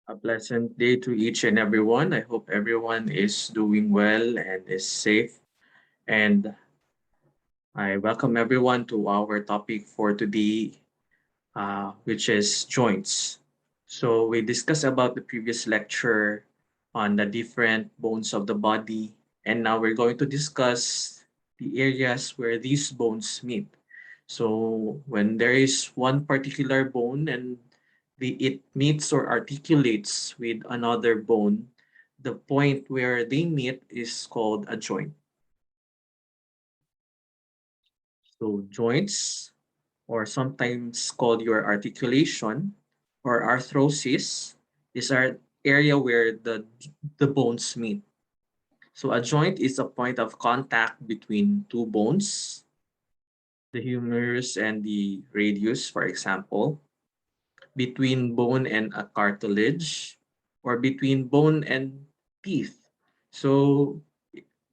A pleasant day to each and everyone. I hope everyone is doing well and is safe. And I welcome everyone to our topic for today, which is joints. So we discussed about the previous lecture on the different bones of the body, and now we're going to discuss the areas where these bones meet. So when there is one particular bone and it meets or articulates with another bone, the point where they meet is called a joint. So joints, or sometimes called your articulation or arthrosis, is our area where the bones meet. So a joint is a point of contact between two bones, the humerus and the radius, for example, between bone and a cartilage, or between bone and teeth. So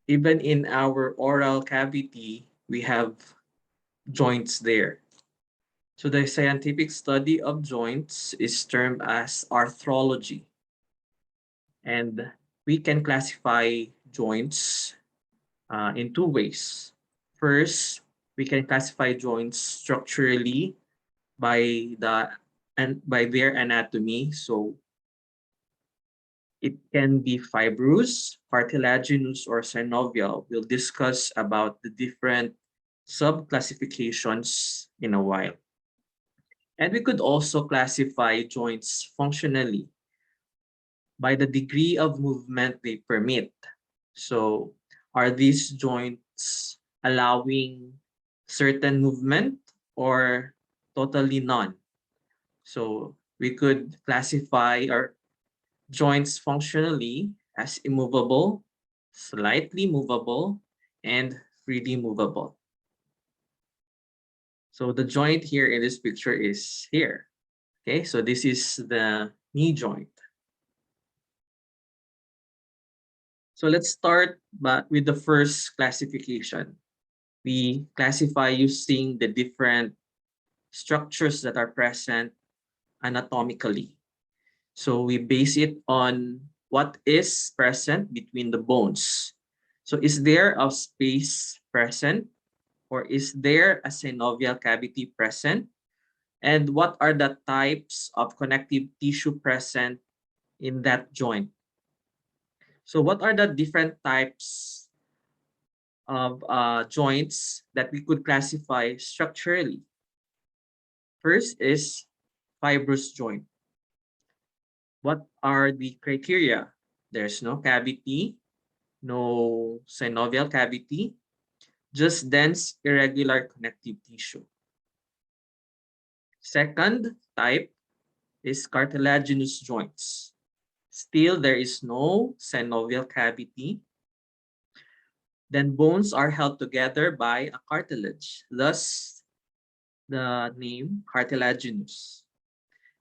even in our oral cavity, we have joints there. So the scientific study of joints is termed as arthrology. And we can classify joints in two ways. First, we can classify joints structurally by by their anatomy. So it can be fibrous, cartilaginous, or synovial. We'll discuss about the different subclassifications in a while. And we could also classify joints functionally by the degree of movement they permit. So are these joints allowing certain movement or totally none? So we could classify our joints functionally as immovable, slightly movable, and freely movable. So the joint here in this picture is here. Okay, so this is the knee joint. So let's start with the first classification. We classify using the different structures that are present anatomically. So we base it on what is present between the bones. So is there a space present, or is there a synovial cavity present? And what are the types of connective tissue present in that joint? So what are the different types of joints that we could classify structurally? First is fibrous joint. What are the criteria? There's no cavity, no synovial cavity, just dense irregular connective tissue. Second type is cartilaginous joints. Still, there is no synovial cavity. Then bones are held together by a cartilage, thus the name cartilaginous.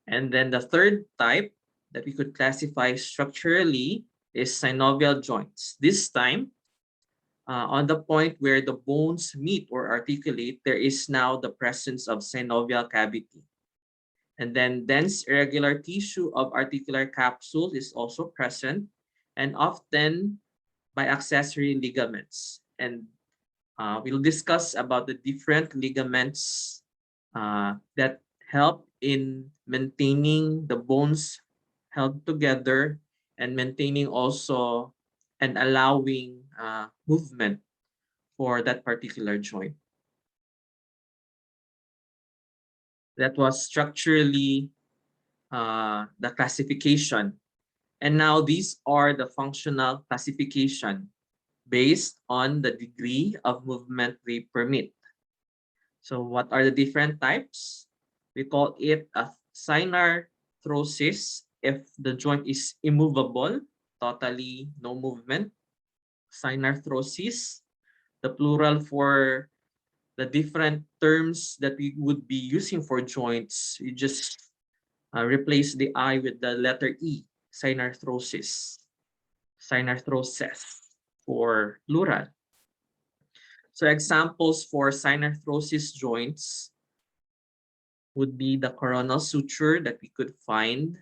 And then the third type that we could classify structurally is synovial joints. This time, on the point where the bones meet or articulate, there is now the presence of synovial cavity. And then dense irregular tissue of articular capsule is also present, and often by accessory ligaments. And we'll discuss about the different ligaments that help in maintaining the bones held together and maintaining also and allowing movement for that particular joint. That was structurally the classification. And now these are the functional classification based on the degree of movement they permit. So what are the different types? We call it a synarthrosis if the joint is immovable, totally no movement. Synarthrosis, the plural for the different terms that we would be using for joints, you just replace the I with the letter E, synarthrosis, synarthrosis for plural. So examples for synarthrosis joints would be the coronal suture that we could find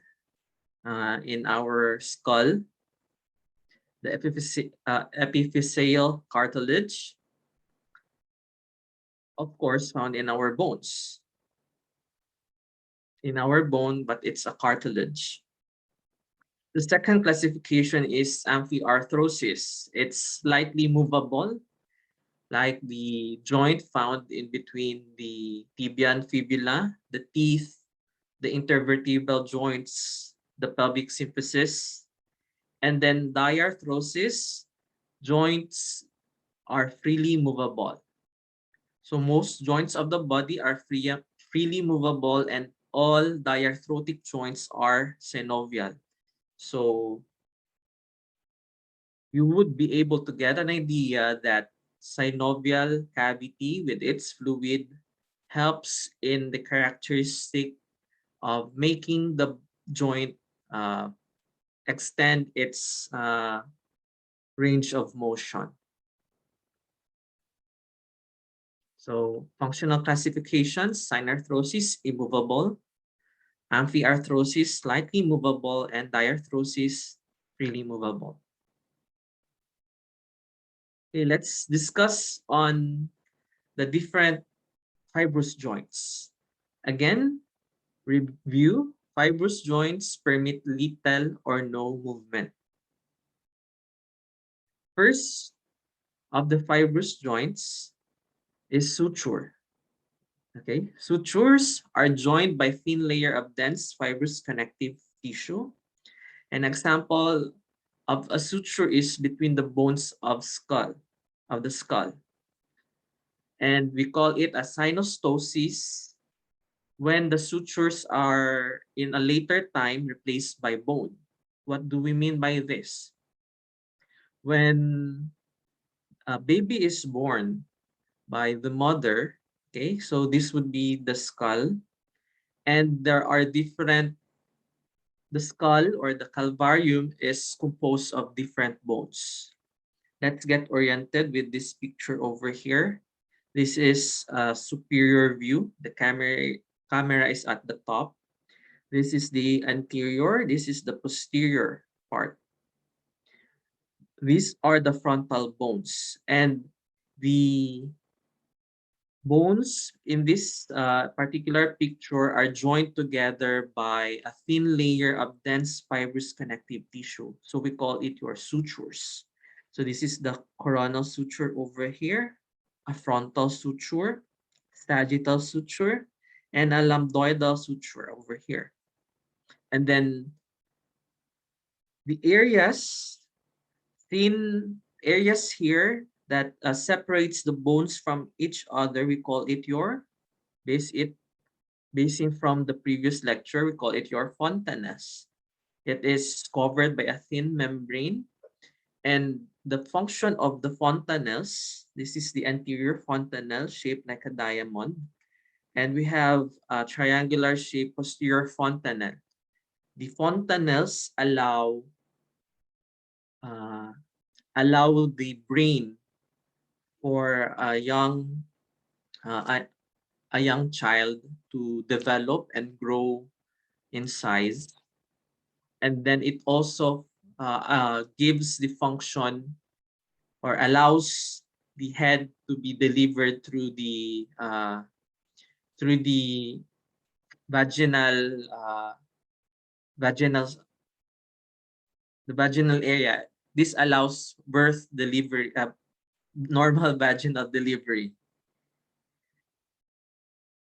in our skull, the epiphyseal cartilage, of course, found in our bones. In our bone, but it's a cartilage. The second classification is amphiarthrosis. It's slightly movable, like the joint found in between the tibia and fibula, the teeth, the intervertebral joints, the pelvic symphysis, and then diarthrosis, joints are freely movable. So most joints of the body are freely movable, and all diarthrotic joints are synovial. So you would be able to get an idea that synovial cavity with its fluid helps in the characteristic of making the joint uh, extend its range of motion. So functional classifications: synarthrosis, immovable; amphiarthrosis, slightly movable; and diarthrosis, freely movable. Okay, let's discuss on the different fibrous joints. Again, review: fibrous joints permit little or no movement. First of the fibrous joints is suture. Okay, sutures are joined by thin layer of dense fibrous connective tissue. An example of a suture is between the bones of the skull. And we call it a synostosis when the sutures are in a later time replaced by bone. What do we mean by this? When a baby is born by the mother, okay, so this would be the skull, and there are different, the skull or the calvarium is composed of different bones. Let's get oriented with this picture over here. This is a superior view. The camera is at the top. This is the anterior. This is the posterior part. These are the frontal bones, and the bones in this particular picture are joined together by a thin layer of dense fibrous connective tissue. So we call it your sutures. So this is the coronal suture over here, a frontal suture, sagittal suture, and a lambdoidal suture over here. And then the thin areas here that separates the bones from each other, we call it your basing from the previous lecture, we call it your fontanelles. It is covered by a thin membrane, and the function of the fontanelles, this is the anterior fontanelle shaped like a diamond, and we have a triangular shaped posterior fontanelle. The fontanelles uh, allow the brain for uh, a young child to develop and grow in size. And then it also gives the function or allows the head to be delivered through the vaginal vaginal the vaginal area. This allows birth delivery, normal vaginal delivery.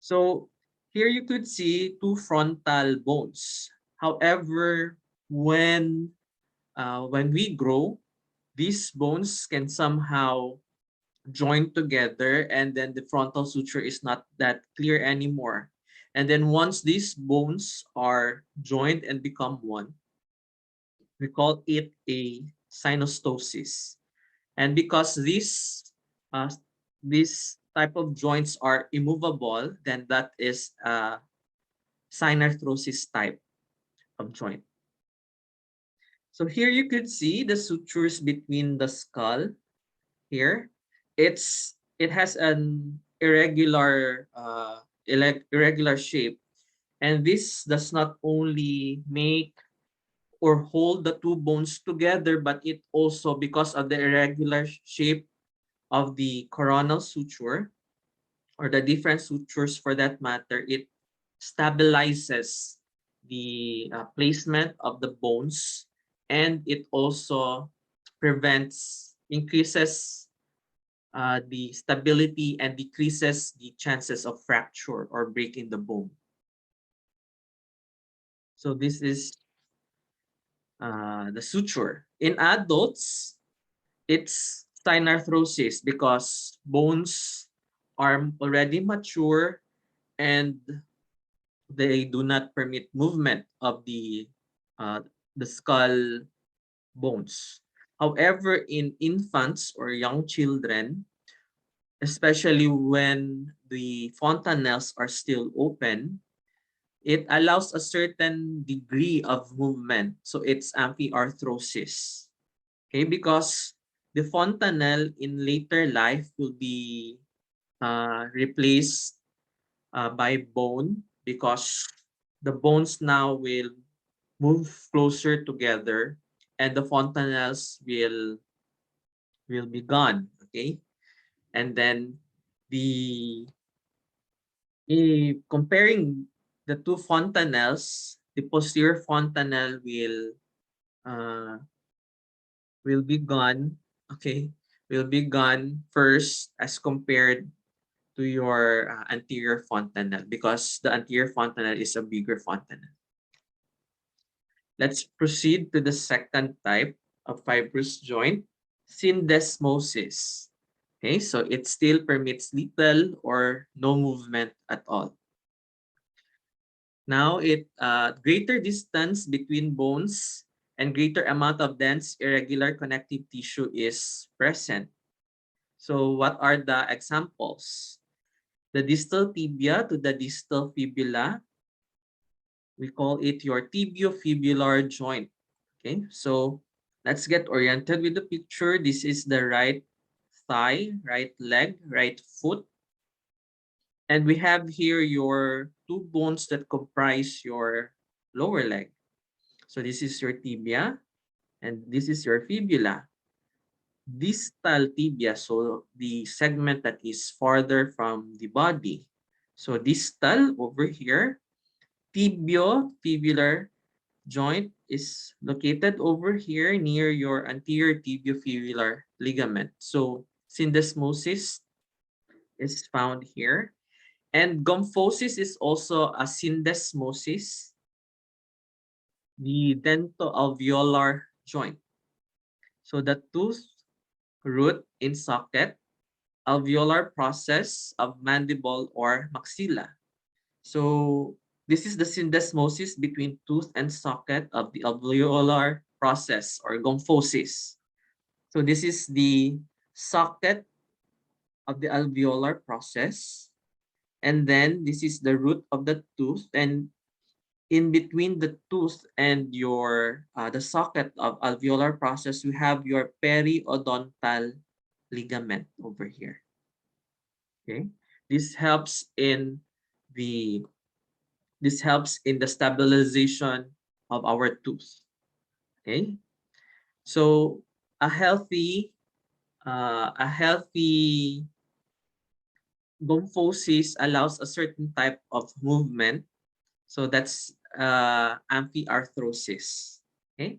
So here you could see two frontal bones. However, when we grow, these bones can somehow join together, and then the frontal suture is not that clear anymore. And then once these bones are joined and become one, we call it a synostosis. And because uh, this type of joints are immovable, then that is a synarthrosis type of joint. So here you could see the sutures between the skull here. It has an irregular shape, and this does not only make or hold the two bones together, but it also, because of the irregular shape of the coronal suture or the different sutures for that matter, it stabilizes the placement of the bones, and it also increases the stability and decreases the chances of fracture or breaking the bone. So this is the suture. In adults, it's synarthrosis because bones are already mature and they do not permit movement of uh, the skull bones. However, in infants or young children, especially when the fontanelles are still open, it allows a certain degree of movement. So it's amphiarthrosis. Okay, because the fontanelle in later life will be replaced by bone, because the bones now will move closer together and the fontanelles will be gone. Okay, and then the comparing the two fontanelles, the posterior fontanelle uh, will be gone. Okay, will be gone first as compared to your anterior fontanelle, because the anterior fontanelle is a bigger fontanelle. Let's proceed to the second type of fibrous joint, syndesmosis. Okay, so it still permits little or no movement at all. Now, greater distance between bones and greater amount of dense irregular connective tissue is present. So what are the examples? The distal tibia to the distal fibula, we call it your tibiofibular joint. Okay, so let's get oriented with the picture. This is the right thigh, right leg, right foot. And we have here your two bones that comprise your lower leg. So this is your tibia and this is your fibula. Distal tibia, so the segment that is farther from the body. So distal over here, tibiofibular joint is located over here near your anterior tibiofibular ligament. So syndesmosis is found here. And gomphosis is also a syndesmosis, the dentoalveolar joint. So the tooth root in socket, alveolar process of mandible or maxilla. So this is the syndesmosis between tooth and socket of the alveolar process or gomphosis. So this is the socket of the alveolar process. And then this is the root of the tooth, and in between the tooth and your the socket of alveolar process, you have your periodontal ligament over here. Okay, this helps in the stabilization of our tooth. Okay, so a healthy gomphosis allows a certain type of movement. So that's amphiarthrosis. Okay,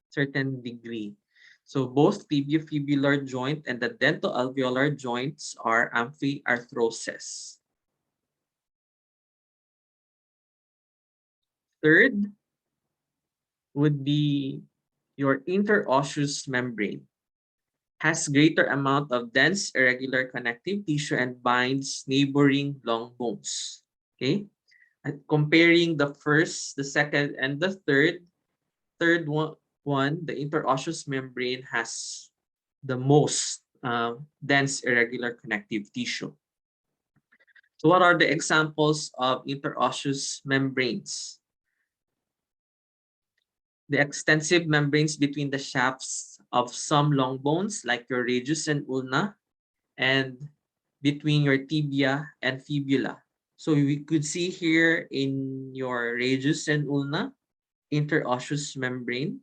certain degree. So both tibiofibular joint and the dentoalveolar joints are amphiarthrosis. Third would be your interosseous membrane. Has greater amount of dense irregular connective tissue and binds neighboring long bones. Okay, and comparing the first, the second, and the third one, the interosseous membrane has the most dense irregular connective tissue. So what are the examples of interosseous membranes? The extensive membranes between the shafts of some long bones like your radius and ulna, and between your tibia and fibula. So we could see here in your radius and ulna, interosseous membrane.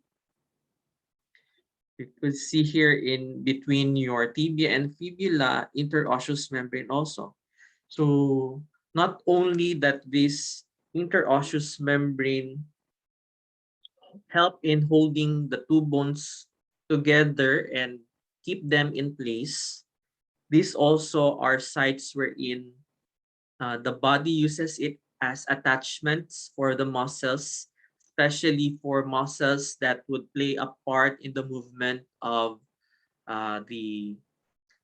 You could see here in between your tibia and fibula, interosseous membrane also. So not only that this interosseous membrane help in holding the two bones together and keep them in place, these also are sites wherein the body uses it as attachments for the muscles, especially for muscles that would play a part in the movement of the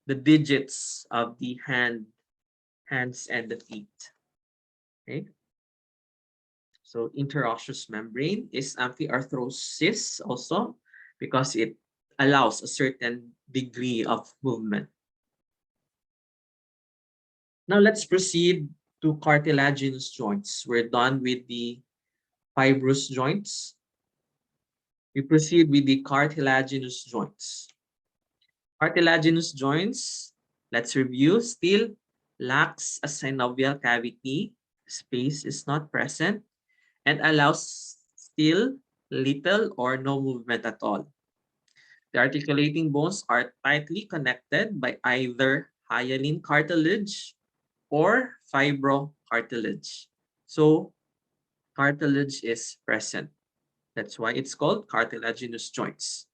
digits of the hands and the feet. Okay. So interosseous membrane is amphiarthrosis also because it allows a certain degree of movement. Now let's proceed to cartilaginous joints. We're done with the fibrous joints. We proceed with the cartilaginous joints. Cartilaginous joints, let's review, still lacks a synovial cavity. Space is not present and allows still little or no movement at all. The articulating bones are tightly connected by either hyaline cartilage or fibrocartilage. So cartilage is present. That's why it's called cartilaginous joints.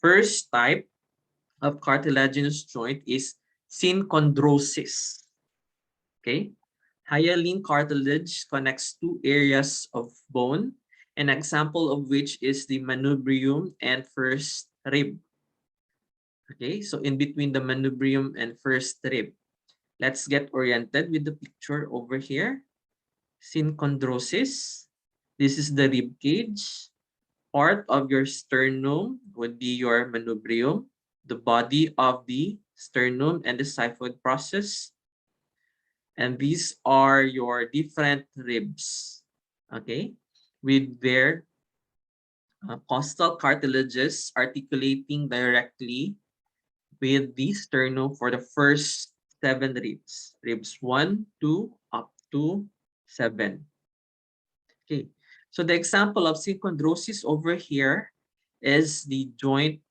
First type of cartilaginous joint is synchondrosis. Okay? Hyaline cartilage connects two areas of bone, an example of which is the manubrium and first rib. Okay, so in between the manubrium and first rib. Let's get oriented with the picture over here. Synchondrosis. This is the rib cage. Part of your sternum would be your manubrium, the body of the sternum and the xiphoid process. And these are your different ribs, okay, with their costal cartilages articulating directly with the sternum for the first 7 ribs. Ribs 1, 2, up to 7. Okay, so the example of synchondrosis over here is the joint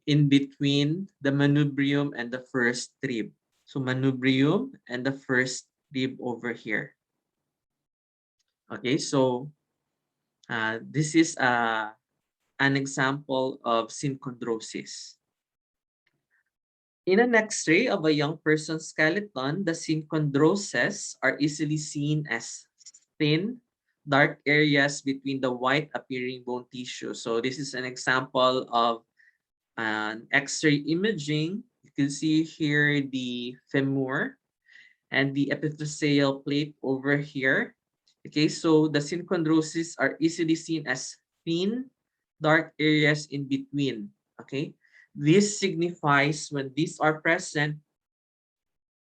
in between the manubrium and the first rib. So manubrium and the first rib over here. Okay, so this is an example of synchondrosis. In an X-ray of a young person's skeleton, the synchondroses are easily seen as thin, dark areas between the white appearing bone tissue. So this is an example of an X-ray imaging. You can see here the femur and the epiphyseal plate over here. Okay, so the synchondroses are easily seen as thin, dark areas in between. Okay, this signifies when these are present,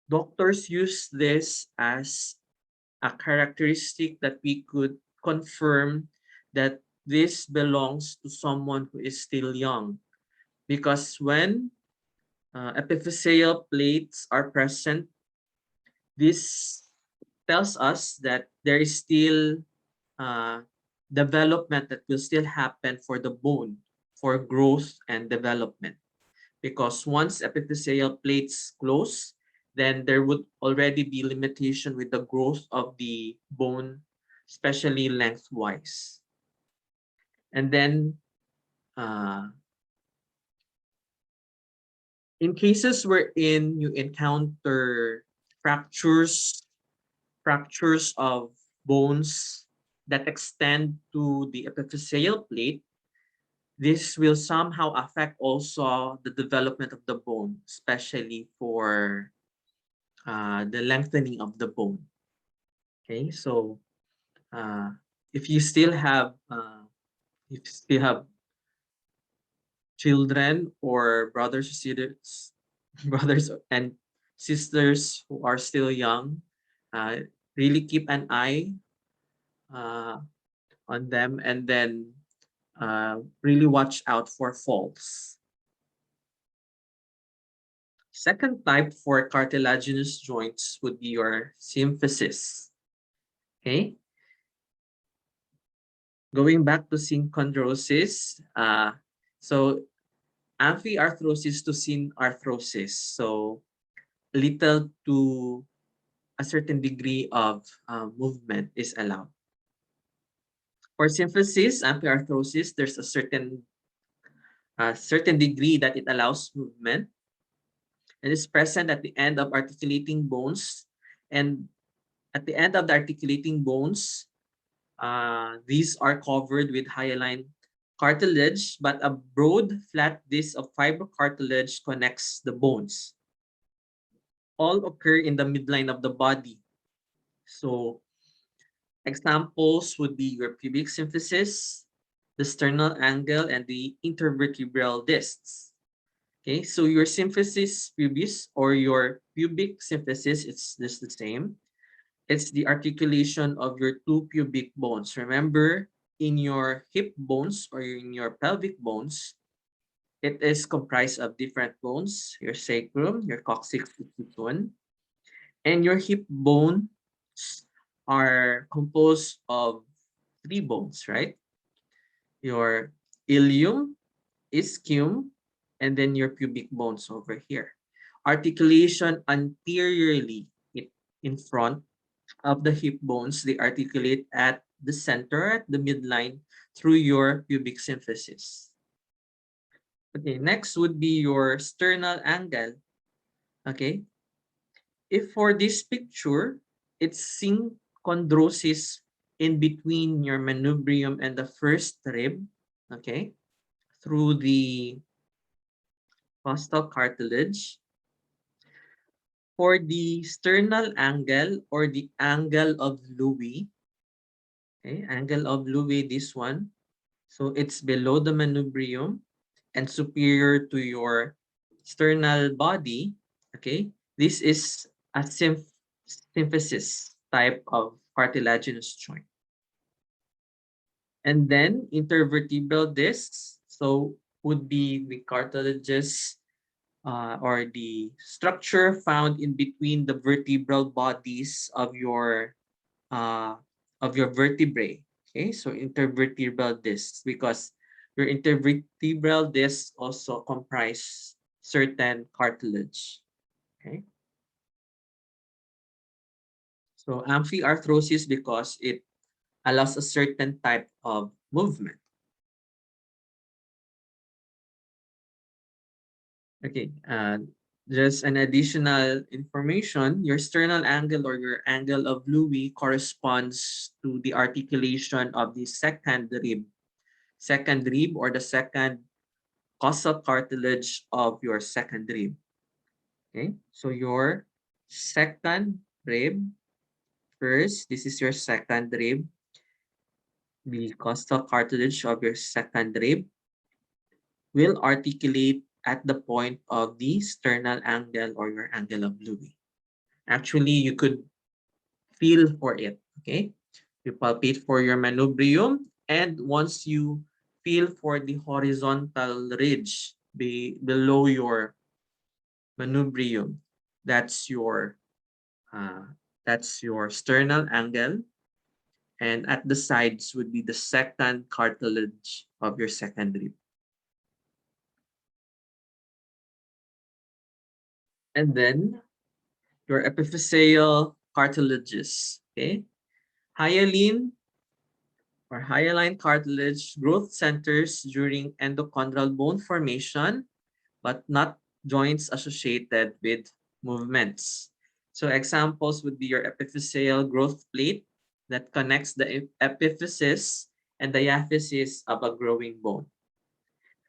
doctors use this as a characteristic that we could confirm that this belongs to someone who is still young. Because when epiphyseal plates are present, this tells us that there is still uh, development that will still happen for the bone for growth and development. Because once epiphyseal plates close, then there would already be limitation with the growth of the bone, especially lengthwise. And then in cases wherein you encounter fractures of bones that extend to the epiphyseal plate, this will somehow affect also the development of the bone, especially for the lengthening of the bone. Okay, so uh, if you still have children or brothers, sisters, brothers and sisters who are still young, really keep an eye uh, on them, and then really watch out for falls. Second type for cartilaginous joints would be your symphysis. Okay. Going back to synchondrosis, so amphiarthrosis to synarthrosis. So little to a certain degree of movement is allowed. For symphysis, amphiarthrosis, there's a certain degree that it allows movement and is present at the end of articulating bones. And at the end of the articulating bones, these are covered with hyaline cartilage, but a broad flat disc of fibrocartilage connects the bones. All occur in the midline of the body. So examples would be your pubic symphysis, the sternal angle, and the intervertebral discs. Okay, so your symphysis pubis or your pubic symphysis, it's just the same. It's the articulation of your two pubic bones. Remember, in your hip bones or in your pelvic bones, it is comprised of different bones, your sacrum, your coccyx, and your hip bones are composed of three bones, right? Your ilium, ischium, and then your pubic bones over here. Articulation anteriorly in front of the hip bones, they articulate at the center, at the midline, through your pubic symphysis. Okay, next would be your sternal angle. Okay, if for this picture, it's synchondrosis in between your manubrium and the first rib, okay, through the costal cartilage. For the sternal angle or the angle of Louis, okay, angle of Louis, this one. So it's below the manubrium and superior to your sternal body, okay? This is a symphysis type of cartilaginous joint. And then intervertebral discs, so would be the cartilages or the structure found in between the vertebral bodies uh, of your vertebrae. Okay, so intervertebral discs, because your intervertebral discs also comprise certain cartilage. Okay, so amphiarthrosis because it allows a certain type of movement. Okay, just an additional information, your sternal angle or your angle of Louis corresponds to the articulation of the second rib or the second costal cartilage of your second rib. Okay, so your second rib, first, this is your second rib, the costal cartilage of your second rib will articulate at the point of the sternal angle or your angle of Louis. Actually, you could feel for it, okay? You palpate for your manubrium, and once you feel for the horizontal ridge below your manubrium, that's your uh, that's your sternal angle, and at the sides would be the second cartilage of your second rib. And then your epiphyseal cartilages, okay? Hyaline or hyaline cartilage growth centers during endochondral bone formation, but not joints associated with movements. So examples would be your epiphyseal growth plate that connects the epiphysis and diaphysis of a growing bone.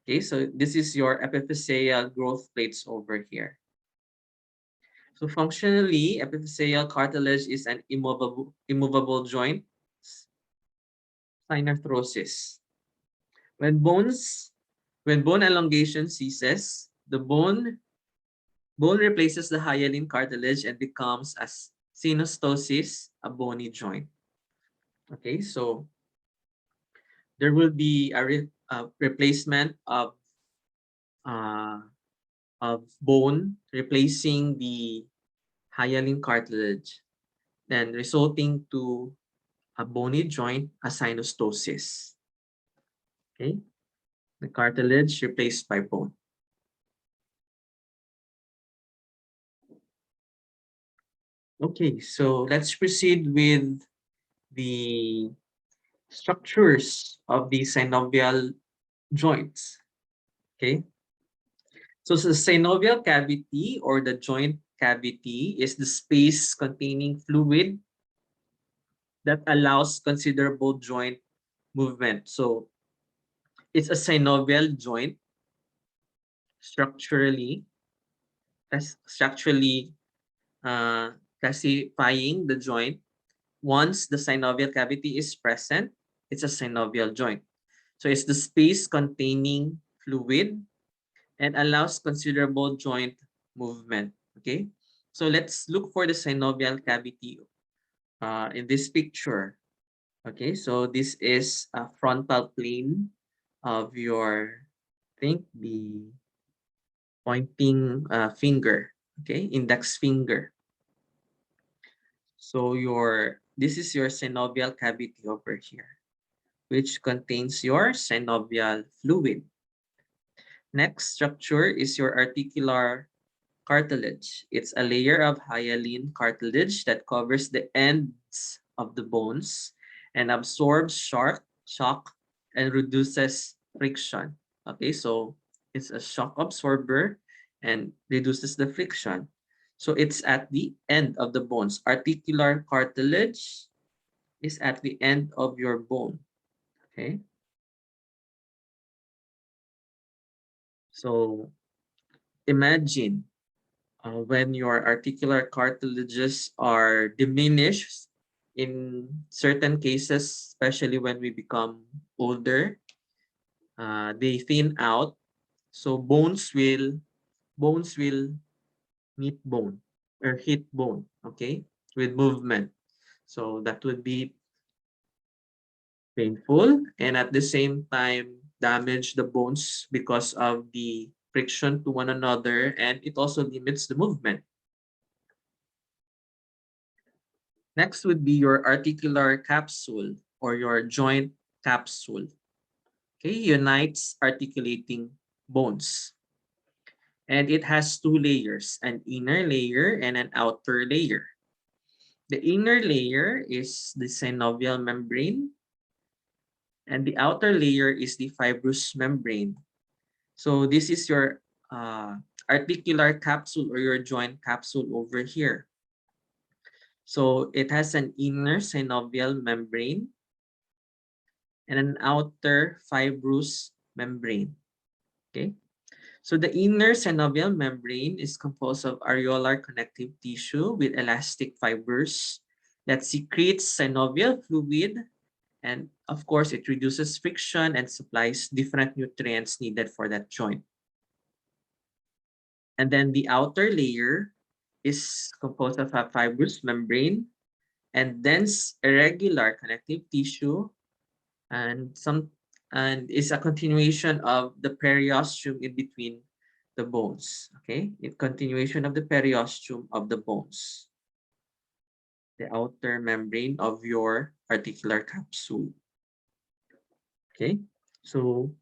Okay, so this is your epiphyseal growth plates over here. So functionally, epiphyseal cartilage is an immovable joint, synarthrosis. When bones, when bone elongation ceases, the bone replaces the hyaline cartilage and becomes as synostosis, a bony joint. Okay, so there will be a replacement uh, of bone replacing the hyaline cartilage, then resulting to a bony joint, a synostosis. Okay, the cartilage replaced by bone. Okay, so let's proceed with the structures of the synovial joints. Okay, so the synovial cavity or the joint cavity is the space containing fluid that allows considerable joint movement. So it's a synovial joint structurally, structurally classifying the joint. Once the synovial cavity is present, it's a synovial joint. So it's the space containing fluid and allows considerable joint movement. Okay, so let's look for the synovial cavity in this picture. Okay, so this is a frontal plane of your, I think, the pointing finger, okay, index finger. So this is your synovial cavity over here, which contains your synovial fluid. Next structure is your articular cartilage. It's a layer of hyaline cartilage that covers the ends of the bones and absorbs shock and reduces friction. Okay, so it's a shock absorber and reduces the friction. So it's at the end of the bones. Articular cartilage is at the end of your bone. Okay, so imagine when your articular cartilages are diminished in certain cases, especially when we become older, they thin out. So bones will meet bone or hit bone, okay, with movement. So that would be painful and at the same time damage the bones because of the friction to one another, and it also limits the movement. Next would be your articular capsule or your joint capsule. Okay, unites articulating bones. And it has two layers, an inner layer and an outer layer. The inner layer is the synovial membrane, and the outer layer is the fibrous membrane. So this is your articular capsule or your joint capsule over here. So it has an inner synovial membrane and an outer fibrous membrane. Okay, so the inner synovial membrane is composed of areolar connective tissue with elastic fibers that secretes synovial fluid, and of course it reduces friction and supplies different nutrients needed for that joint. And then the outer layer is composed of a fibrous membrane and dense irregular connective tissue and is a continuation of the periosteum in between the bones. Okay, a continuation of the periosteum of the bones, the outer membrane of your articular capsule. Okay, so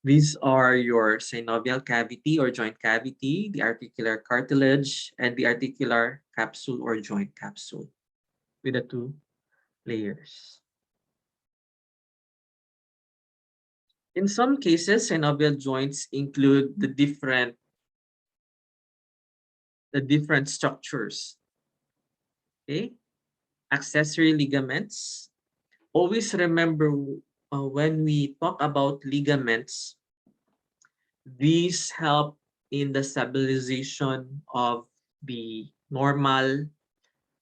these are your synovial cavity or joint cavity, the articular cartilage, and the articular capsule or joint capsule with the two layers. In some cases, synovial joints include the different structures. Okay, accessory ligaments. Always remember when we talk about ligaments, these help in the stabilization of the normal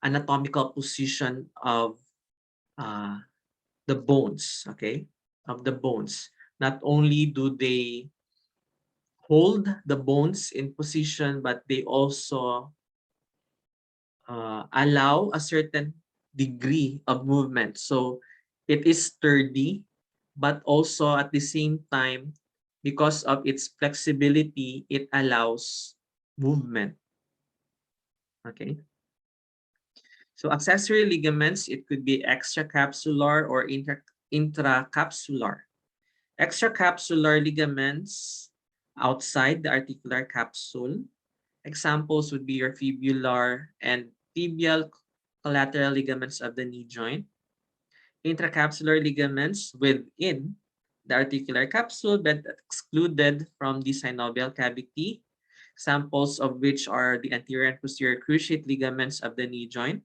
anatomical position of uh, the bones. Okay, of the bones. Not only do they hold the bones in position, but they also allow a certain degree of movement. So it is sturdy, but also at the same time, because of its flexibility, it allows movement. Okay. So accessory ligaments, it could be extracapsular or intracapsular. Extracapsular ligaments outside the articular capsule. Examples would be your fibular and tibial collateral ligaments of the knee joint. Intracapsular ligaments within the articular capsule but excluded from the synovial cavity. Examples of which are the anterior and posterior cruciate ligaments of the knee joint.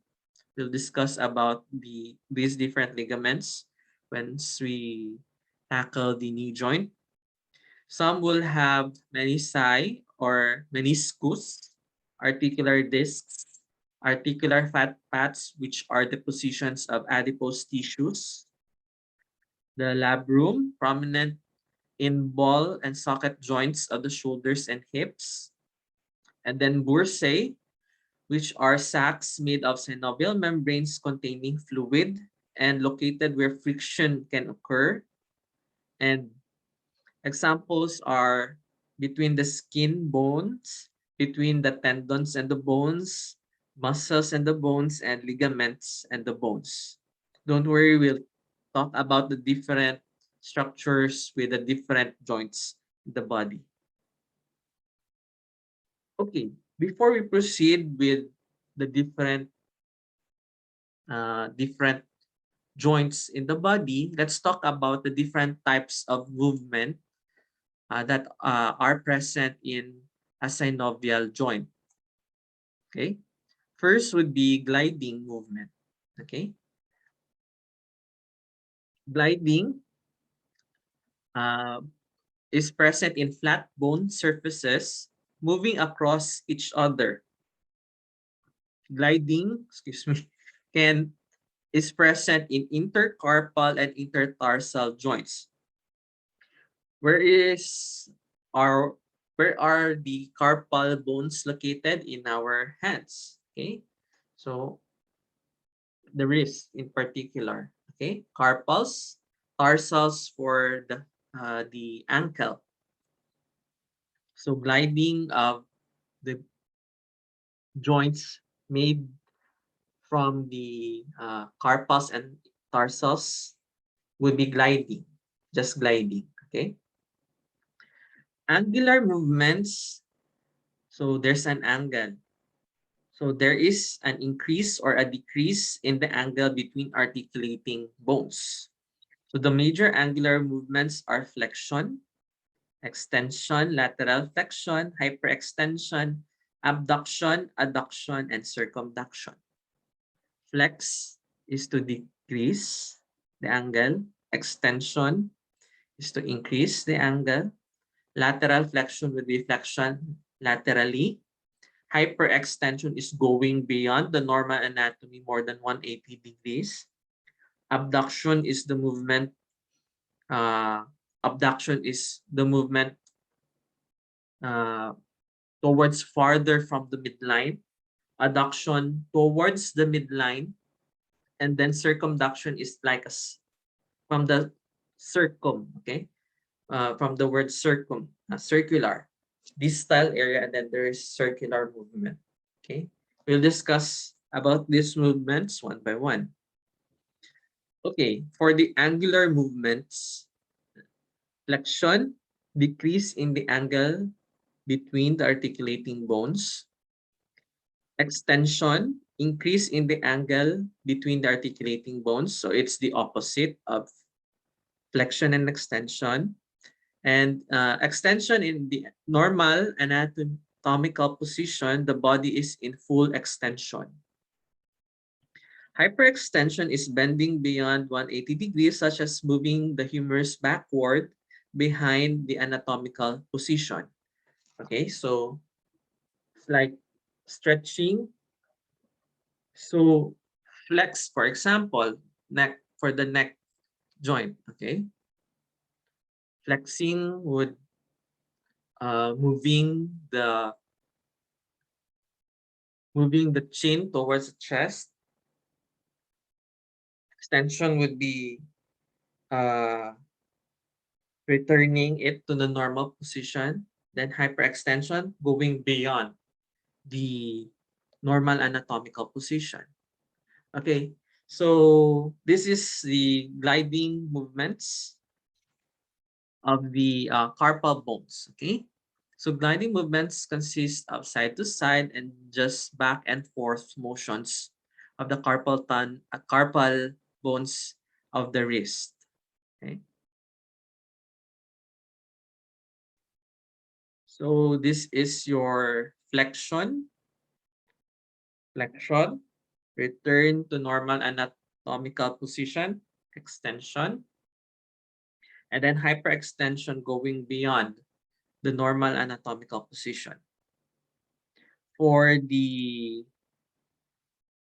We'll discuss about these different ligaments once we tackle the knee joint. Some will have menisci or meniscus, articular discs, articular fat pads, which are the positions of adipose tissues. The labrum, prominent in ball and socket joints of the shoulders and hips. And then bursae, which are sacs made of synovial membranes containing fluid and located where friction can occur. And examples are between the skin bones, between the tendons and the bones, muscles and the bones, and ligaments and the bones. Don't worry, we'll talk about the different structures with the different joints in the body. Okay, before we proceed with the different joints in the body, let's talk about the different types of movement that are present in a synovial joint. Okay, first would be gliding movement. Okay, gliding uh, is present in flat bone surfaces moving across each other. Gliding, excuse me, can is present in intercarpal and intertarsal joints. Where is our where are the carpal bones located in our hands? Okay, so the wrist in particular. Okay, carpals, tarsals for the ankle. So gliding of the joints made from the carpals and tarsals would be gliding, just gliding. Okay, angular movements. So there's an angle. So there is an increase or a decrease in the angle between articulating bones. So the major angular movements are flexion, extension, lateral flexion, hyperextension, abduction, adduction, and circumduction. Flex is to decrease the angle. Extension is to increase the angle. Lateral flexion would be flexion laterally. Hyperextension is going beyond the normal anatomy more than 180 degrees. Abduction is the movement. Abduction is the movement uh, towards farther from the midline. Adduction towards the midline, and then circumduction is like from the circum. Okay, from the word circum, circular, distal area, and then there is circular movement. Okay, we'll discuss about these movements one by one. Okay, for the angular movements, flexion, decrease in the angle between the articulating bones. Extension, increase in the angle between the articulating bones. So it's the opposite of flexion and extension. And extension, in the normal anatomical position, the body is in full extension. Hyperextension is bending beyond 180 degrees, such as moving the humerus backward behind the anatomical position. Okay, so it's like stretching. So flex, for example, neck for the neck joint. Okay, flexing would moving the chin towards the chest. Extension would be uh, returning it to the normal position. Then hyperextension, going beyond the normal anatomical position. Okay, so this is the gliding movements of the carpal bones. Okay, so gliding movements consist of side to side and just back and forth motions of the carpal bones of the wrist. Okay, so this is your flexion, return to normal anatomical position, extension, and then hyperextension going beyond the normal anatomical position. For the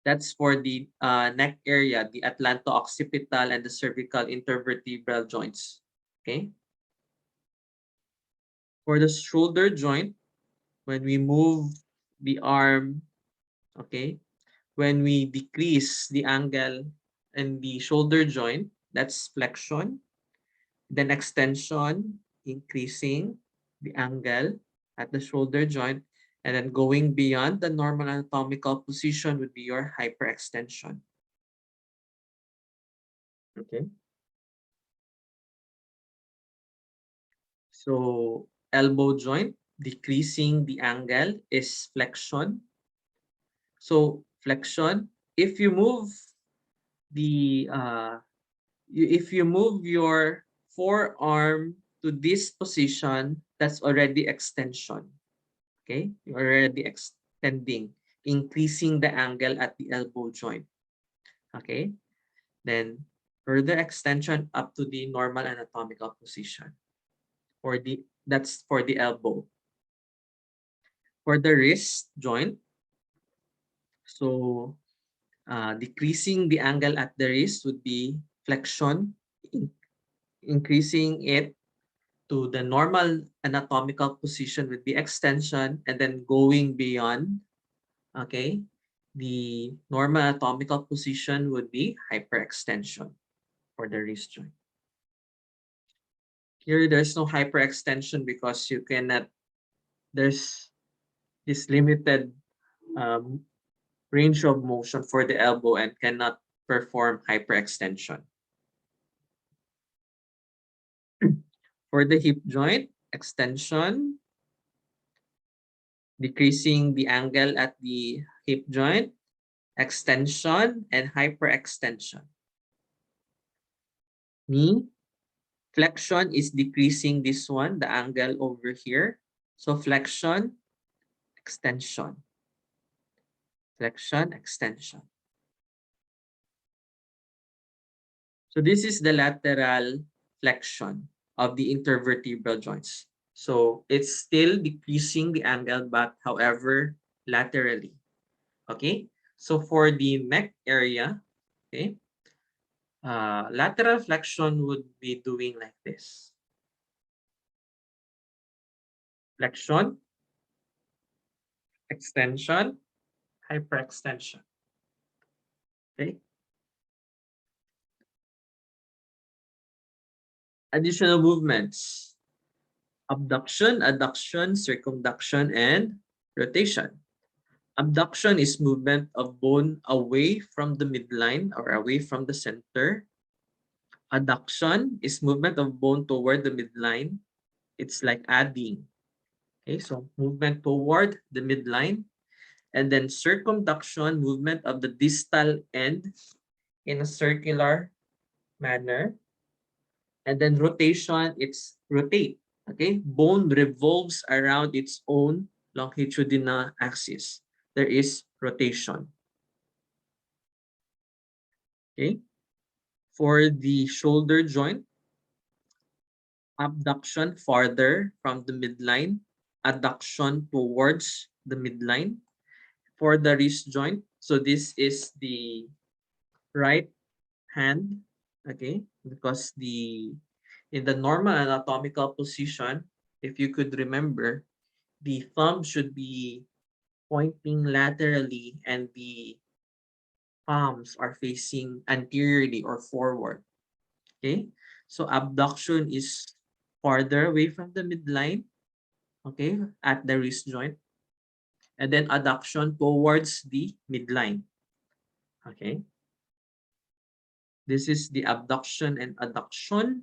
That's for the neck area, the atlanto-occipital and the cervical intervertebral joints. Okay. For the shoulder joint, when we move the arm, okay, when we decrease the angle in the shoulder joint, that's flexion. Then extension, increasing the angle at the shoulder joint, and then going beyond the normal anatomical position would be your hyperextension. Okay. So elbow joint, decreasing the angle is flexion. So flexion, if you move the if you move your forearm to this position, that's already extension. Okay, you're already extending, increasing the angle at the elbow joint. Okay, then further extension up to the normal anatomical position. That's for the elbow. For the wrist joint, so decreasing the angle at the wrist would be flexion, increasing it to the normal anatomical position would be extension, and then going beyond, okay, the normal anatomical position would be hyperextension for the wrist joint. Here, there's no hyperextension because you cannot, there's this limited um, range of motion for the elbow and cannot perform hyperextension. For the hip joint, extension, decreasing the angle at the hip joint, extension, and hyperextension. Knee, flexion is decreasing this one, the angle over here. So flexion, extension, flexion, extension. So this is the lateral flexion of the intervertebral joints. So it's still decreasing the angle, but however, laterally. Okay. So for the neck area, okay, lateral flexion would be doing like this. Flexion, extension, hyperextension. Okay. Additional movements: abduction, adduction, circumduction, and rotation. Abduction is movement of bone away from the midline or away from the center. Adduction is movement of bone toward the midline. It's like adding. Okay, so movement toward the midline. And then circumduction, movement of the distal end in a circular manner. And then rotation, it's rotate. Okay, bone revolves around its own longitudinal axis. There is rotation. Okay, for the shoulder joint, abduction farther from the midline, adduction towards the midline. For the wrist joint, so this is the right hand, okay, because in the normal anatomical position, if you could remember, the thumb should be pointing laterally and the palms are facing anteriorly or forward. Okay, so abduction is farther away from the midline, okay, at the wrist joint, and then adduction towards the midline. Okay. This is the abduction and adduction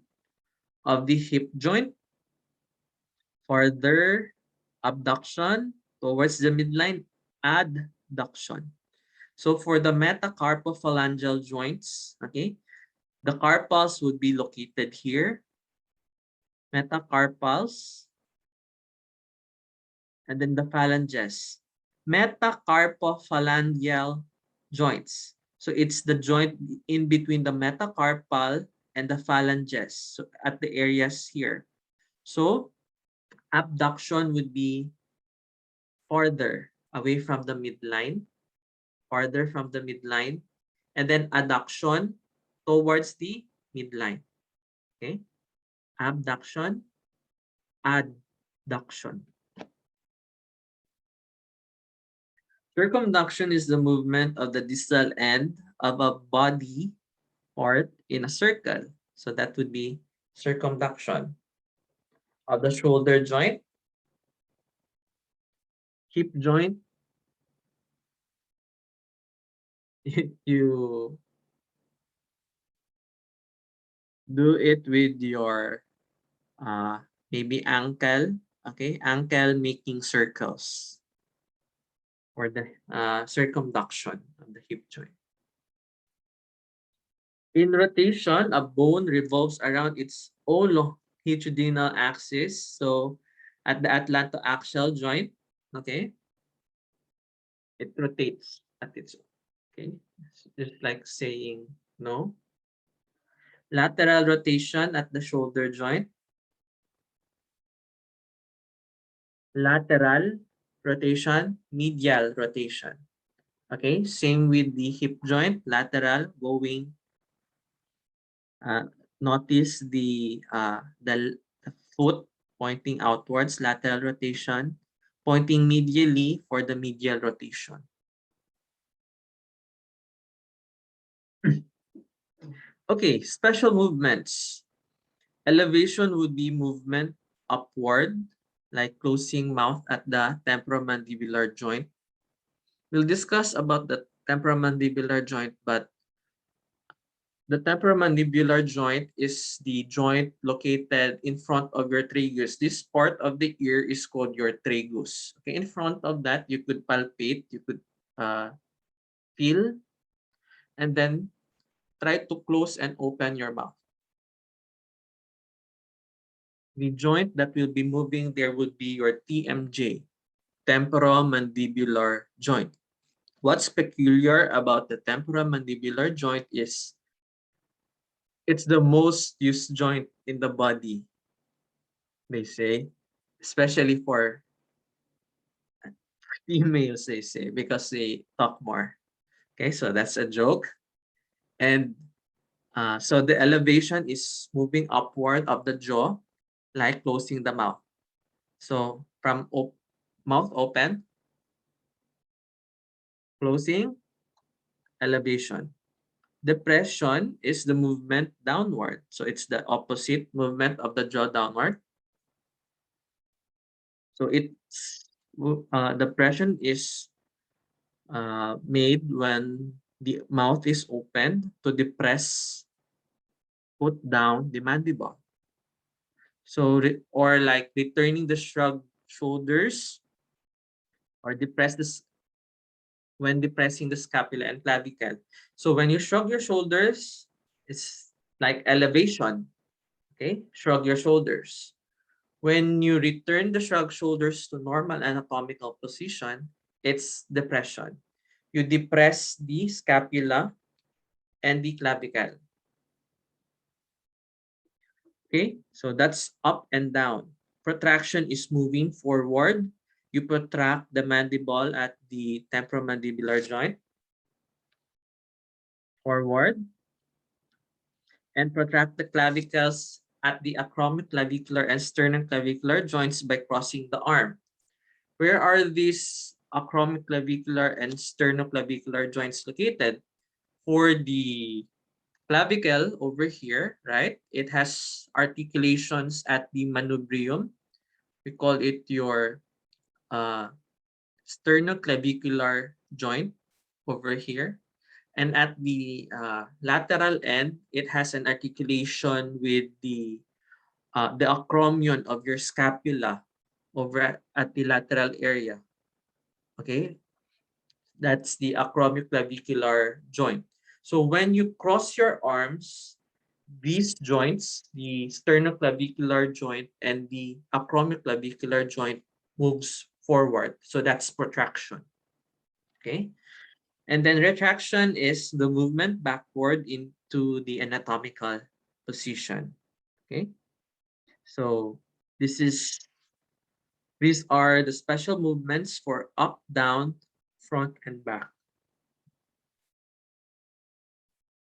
of the hip joint. Further abduction towards the midline, adduction. So for the metacarpophalangeal joints, okay, the carpals would be located here, metacarpals, and then the phalanges. Metacarpophalangeal joints. So it's the joint in between the metacarpal and the phalanges, so at the areas here. So abduction would be farther away from the midline, farther from the midline, and then adduction towards the midline. Okay? Abduction, adduction. Circumduction is the movement of the distal end of a body part in a circle. So that would be circumduction of the shoulder joint, hip joint. You do it with your maybe ankle, okay? Ankle making circles or the circumduction of the hip joint. In rotation, a bone revolves around its own longitudinal axis. So at the atlantoaxial joint, okay, it rotates at its own. Okay, it's just like saying no. Lateral rotation at the shoulder joint. Lateral rotation, medial rotation. Okay, same with the hip joint, lateral going. Notice the foot pointing outwards, lateral rotation, pointing medially for the medial rotation. Okay, special movements. Elevation would be movement upward, like closing mouth at the temporomandibular joint. We'll discuss about the temporomandibular joint, but the temporomandibular joint is the joint located in front of your tragus. This part of the ear is called your tragus. Okay, in front of that, you could palpate, you could feel, and then try to close and open your mouth. The joint that will be moving there would be your TMJ, temporomandibular joint. What's peculiar about the temporomandibular joint is it's the most used joint in the body, they say, especially for females, they say, because they talk more. Okay, so that's a joke. And so the elevation is moving upward of the jaw, like closing the mouth. So from mouth open, closing, elevation. Depression is the movement downward. So it's the opposite movement of the jaw downward. So it's depression is made when the mouth is opened to depress, put down the mandible. So, or like returning the shrugged shoulders or depress this when depressing the scapula and clavicle. So when you shrug your shoulders, it's like elevation. Okay, shrug your shoulders. When you return the shrug shoulders to normal anatomical position, it's depression. You depress the scapula and the clavicle. Okay, so that's up and down. Protraction is moving forward. You protract the mandible at the temporomandibular joint forward and protract the clavicles at the acromioclavicular and sternoclavicular joints by crossing the arm. Where are these acromioclavicular and sternoclavicular joints located? For the clavicle over here, right? It has articulations at the manubrium. We call it your sternoclavicular joint over here. And at the lateral end, it has an articulation with the acromion of your scapula over at the lateral area. Okay, that's the acromioclavicular joint. So when you cross your arms, these joints, the sternoclavicular joint and the acromioclavicular joint moves forward. So that's protraction. Okay. And then retraction is the movement backward into the anatomical position. Okay. So this is these are the special movements for up, down, front, and back.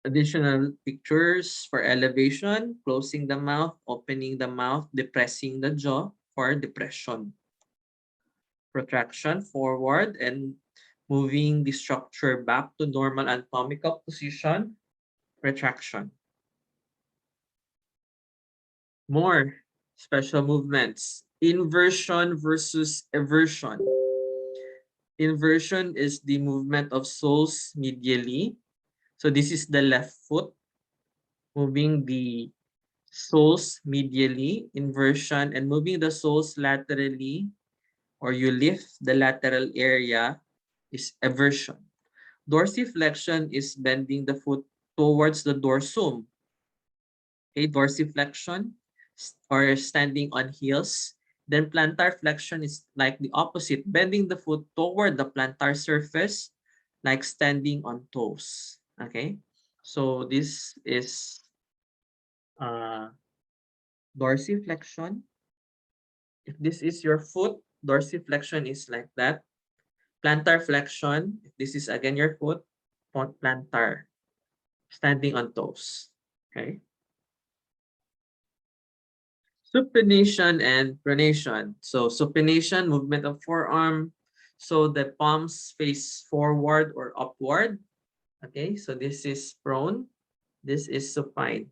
Additional pictures for elevation, closing the mouth, opening the mouth, depressing the jaw for depression. Protraction forward and moving the structure back to normal anatomical position. Retraction. More special movements. Inversion versus eversion. Inversion is the movement of soles medially. So this is the left foot moving the soles medially, inversion, and moving the soles laterally, or you lift the lateral area, is eversion. Dorsiflexion is bending the foot towards the dorsum. Okay, dorsiflexion or standing on heels. Then plantar flexion is like the opposite, bending the foot toward the plantar surface, like standing on toes. Okay, so this is uh, dorsiflexion. If this is your foot, dorsiflexion is like that. Plantar flexion, if this is again your foot, plantar, standing on toes. Okay. Supination and pronation. So supination, movement of forearm. So the palms face forward or upward. Okay, so this is prone. This is supine.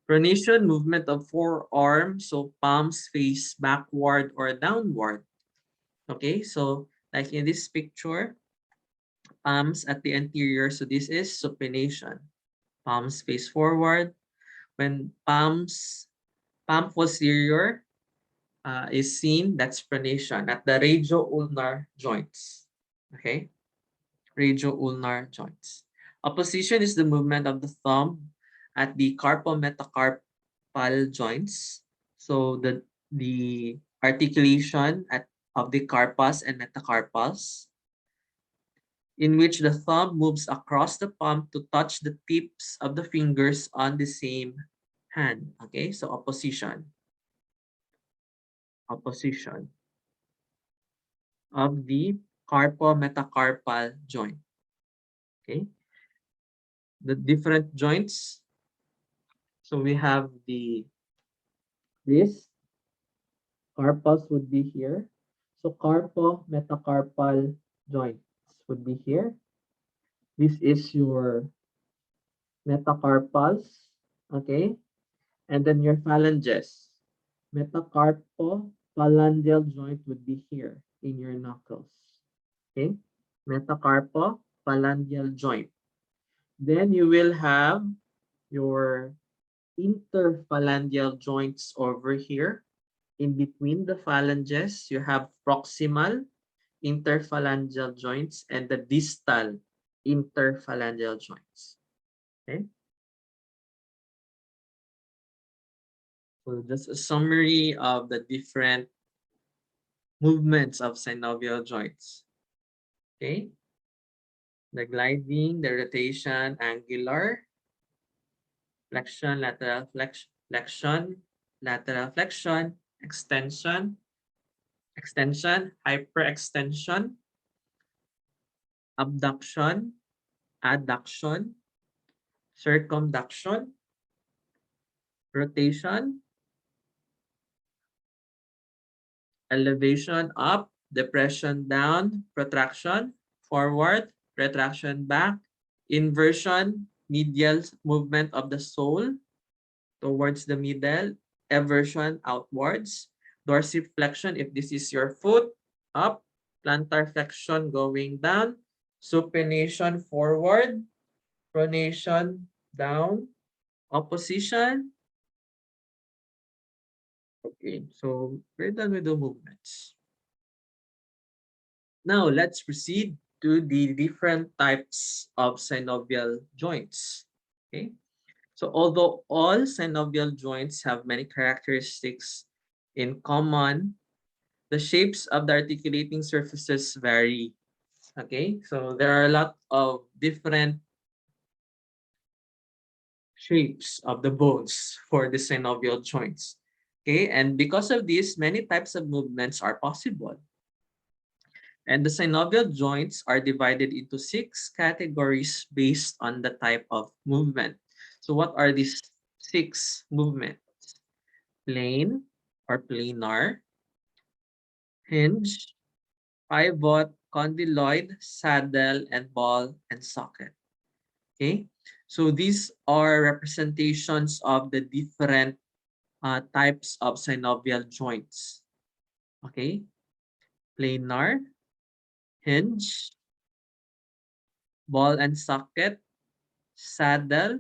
Pronation, movement of forearm. So palms face backward or downward. Okay, so like in this picture, palms at the anterior. So this is supination. Palms face forward. When palm posterior is seen, that's pronation at the radio-ulnar joints. Okay, radio-ulnar joints. Opposition is the movement of the thumb at the carpometacarpal joints. So the articulation of the carpus and metacarpals, in which the thumb moves across the palm to touch the tips of the fingers on the same hand. Okay, so opposition of the carpometacarpal joint. Okay, the different joints. So we have this carpus would be here. So carpometacarpal joints would be here. This is your metacarpals. Okay, and then your phalanges. Metacarpophalangeal joint would be here in your knuckles. Okay, metacarpophalangeal joint. Then you will have your interphalangeal joints over here. In between the phalanges, you have proximal interphalangeal joints and the distal interphalangeal joints. Okay. So just a summary of the different movements of synovial joints. Okay. The gliding, the rotation, angular, flexion, lateral flexion, lateral flexion, extension, hyperextension, abduction, adduction, circumduction, rotation, elevation up, depression down, protraction forward, retraction back, inversion, medial movement of the sole towards the middle, eversion outwards, dorsiflexion if this is your foot, up, plantar flexion going down, supination forward, pronation down, opposition. Okay, so we're done with the movements. Now let's proceed to the different types of synovial joints. Okay, so although all synovial joints have many characteristics in common, the shapes of the articulating surfaces vary. Okay, so there are a lot of different shapes of the bones for the synovial joints. Okay, and because of this, many types of movements are possible. And the synovial joints are divided into 6 categories based on the type of movement. So what are these 6 movements? Plane or planar, hinge, pivot, condyloid, saddle, and ball and socket. Okay, so these are representations of the different types of synovial joints. Okay, planar, hinge, ball and socket, saddle,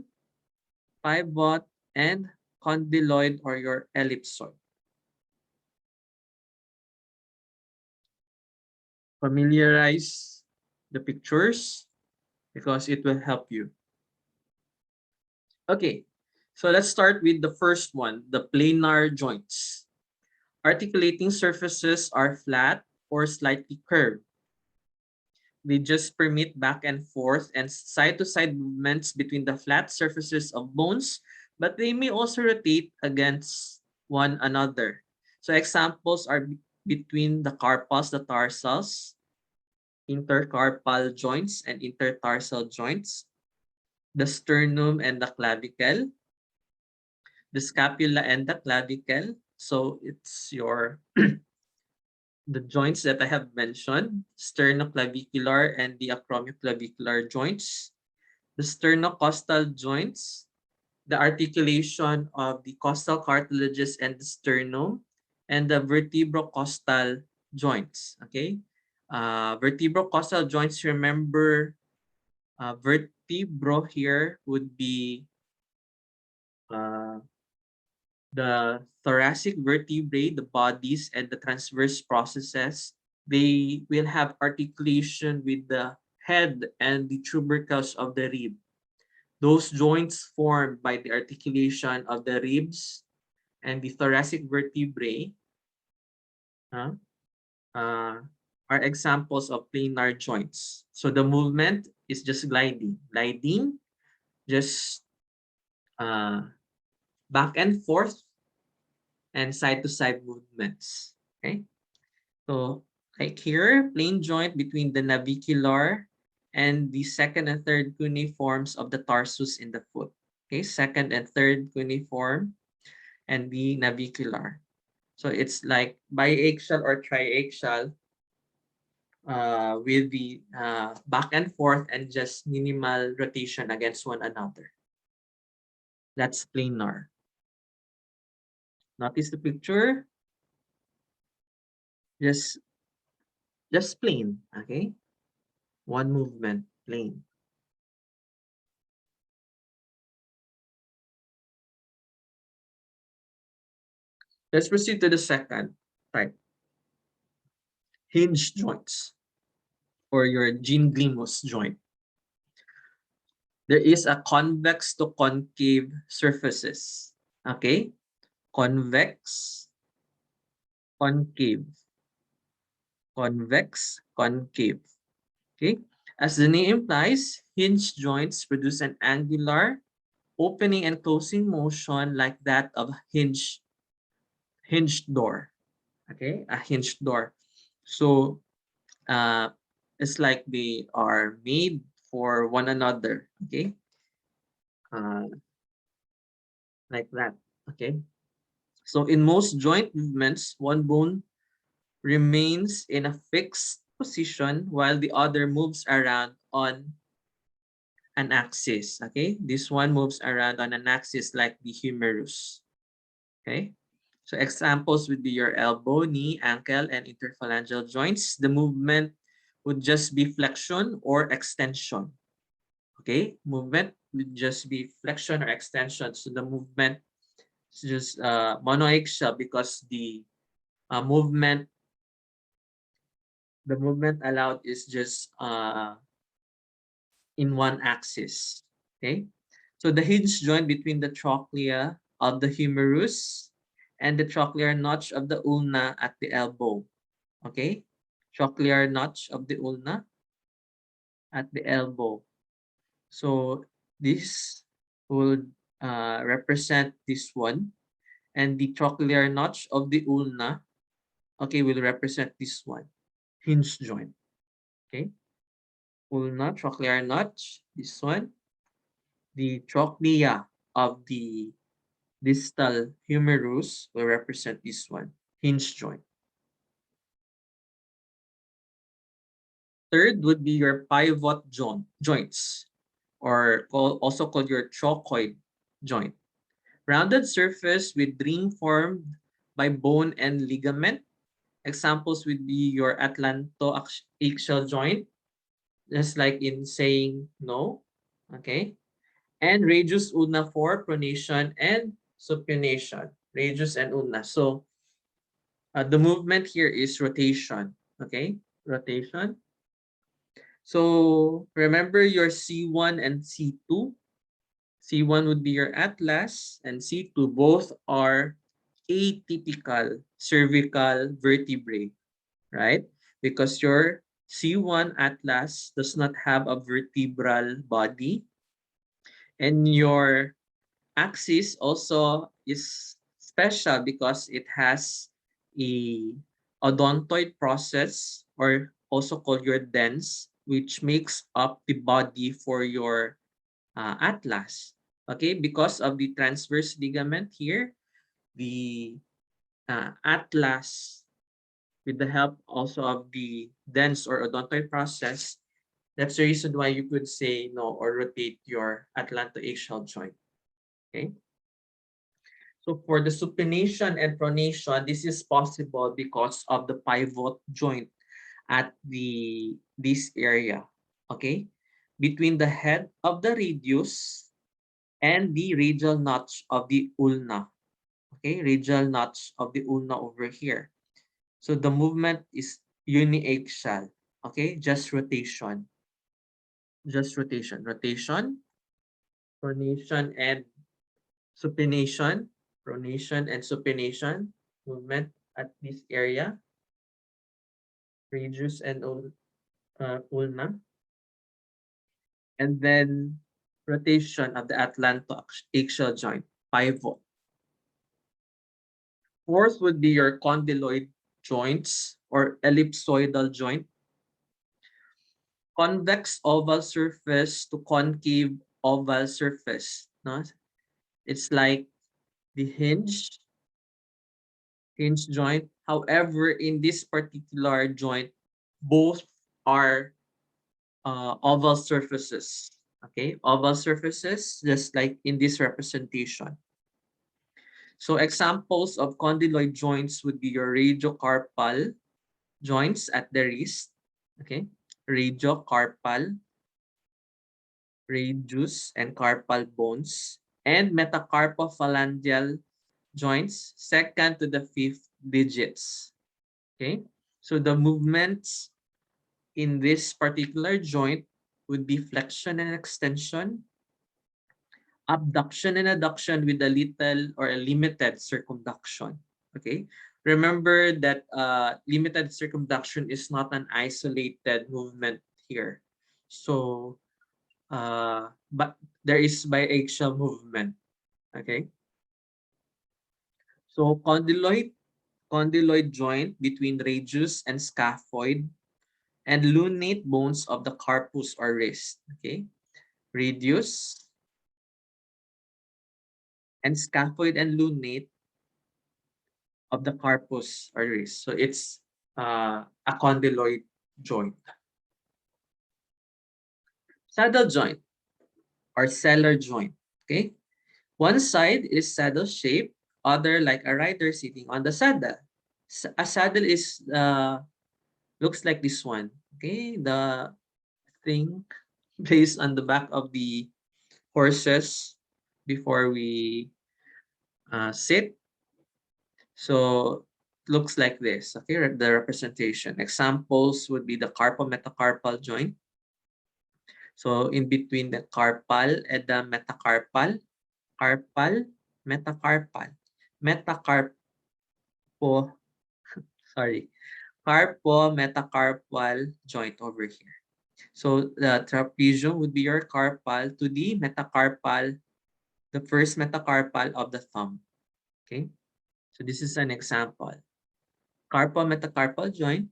pivot, and condyloid or your ellipsoid. Familiarize the pictures because it will help you. Okay, so let's start with the first one, the planar joints. Articulating surfaces are flat or slightly curved. They just permit back and forth and side-to-side movements between the flat surfaces of bones, but they may also rotate against one another. So examples are between the carpals, the tarsals, intercarpal joints and intertarsal joints, the sternum and the clavicle, the scapula and the clavicle. So it's your the joints that I have mentioned, sternoclavicular and the acromioclavicular joints, the sternocostal joints, the articulation of the costal cartilages and the sternum, and the vertebrocostal joints. Okay, vertebrocostal joints. Remember, vertebro here would be uh, the thoracic vertebrae, the bodies, and the transverse processes. They will have articulation with the head and the tubercles of the rib. Those joints formed by the articulation of the ribs and the thoracic vertebrae uh, uh, are examples of planar joints. So the movement is just gliding. Gliding, just uh, back and forth and side-to-side movements. Okay, so like here, plane joint between the navicular and the second and third cuneiforms of the tarsus in the foot. Okay, second and third cuneiform and the navicular. So it's like biaxial or triaxial with the back and forth and just minimal rotation against one another. That's planar. Notice the picture, just plain, okay? One movement, plain. Let's proceed to the second type, hinge joints or your ginglymus joint. There is a convex to concave surfaces. Okay? Convex, concave, convex, concave. Okay? As the name implies, hinge joints produce an angular opening and closing motion like that of hinged door. Okay? A hinged door. So uh, it's like they are made for one another. Okay? Uh, like that. Okay? So in most joint movements, one bone remains in a fixed position while the other moves around on an axis. Okay, this one moves around on an axis like the humerus. Okay, so examples would be your elbow, knee, ankle, and interphalangeal joints. The movement would just be flexion or extension. Okay, movement would just be flexion or extension. So the movement is just monoaxial because the movement allowed is just in one axis. Okay, so the hinge joint between the trochlea of the humerus and the trochlear notch of the ulna at the elbow. Okay, trochlear notch of the ulna at the elbow. So this would represent this one, and the trochlear notch of the ulna, okay, will represent this one, hinge joint. Okay, ulna, trochlear notch, this one, the trochlea of the distal humerus will represent this one, hinge joint. Third would be your pivot joints, or also called your trochoid joint. Rounded surface with ring formed by bone and ligament. Examples would be your atlantoaxial joint, just like in saying no. Okay. And radius ulna for pronation and supination. Radius and ulna. So the movement here is rotation. Okay. Rotation. So remember your C1 and C2. C1 would be your atlas, and C2 both are atypical cervical vertebrae, right? Because your C1 atlas does not have a vertebral body, and your axis also is special because it has a odontoid process, or also called your dens, which makes up the body for your atlas. Okay, because of the transverse ligament here, the atlas, with the help also of the dens or odontoid process, that's the reason why you could say no or rotate your atlantoaxial joint. Okay. So for the supination and pronation, this is possible because of the pivot joint at this area. Okay, between the head of the radius and the radial notch of the ulna. Okay, radial notch of the ulna over here. So the movement is uniaxial. Okay, just rotation. Just rotation. Rotation, pronation, and supination. Pronation and supination. Movement at this area. Radius and ulna. And then rotation of the atlantoaxial joint. Pivot. Fourth would be your condyloid joints or ellipsoidal joint. Convex oval surface to concave oval surface. No? It's like the hinge joint. However, in this particular joint, both are oval surfaces. Okay, oval surfaces, just like in this representation. So examples of condyloid joints would be your radiocarpal joints at the wrist. Okay, radiocarpal, radius and carpal bones, and metacarpophalangeal joints, second to the fifth digits. Okay, so the movements in this particular joint would be flexion and extension, abduction and adduction with a little or a limited circumduction. Okay, remember that limited circumduction is not an isolated movement here. So, but there is biaxial movement. Okay, so condyloid joint between radius and scaphoid and lunate bones of the carpus or wrist. Okay, radius and scaphoid and lunate of the carpus or wrist. So it's a condyloid joint. Saddle joint or cellar joint. Okay, one side is saddle shape, other like a rider sitting on the saddle. A saddle is looks like this one. Okay, the thing placed on the back of the horses before we sit. So looks like this. Okay, the representation. Examples would be the carpometacarpal joint. So in between the carpal and the metacarpal, carpal, metacarpal, metacarpo, sorry, carpo-metacarpal joint over here. So the trapezium would be your carpal to the metacarpal, the first metacarpal of the thumb. Okay, so this is an example. Carpo-metacarpal joint,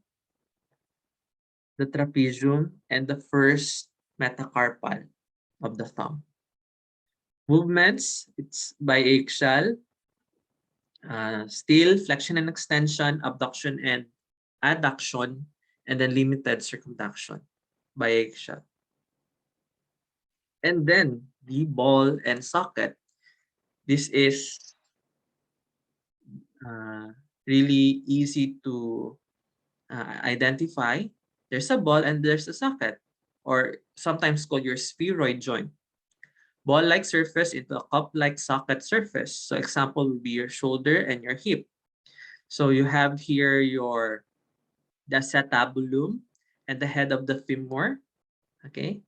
the trapezium, and the first metacarpal of the thumb. Movements, it's biaxial, still, flexion and extension, abduction and adduction, and then limited circumduction, biaxial. And then the ball and socket. This is uh, really easy to identify. There's a ball and there's a socket, or sometimes called your spheroid joint. Ball-like surface into a cup-like socket surface. So example would be your shoulder and your hip. So you have here your the acetabulum and the head of the femur. Okay,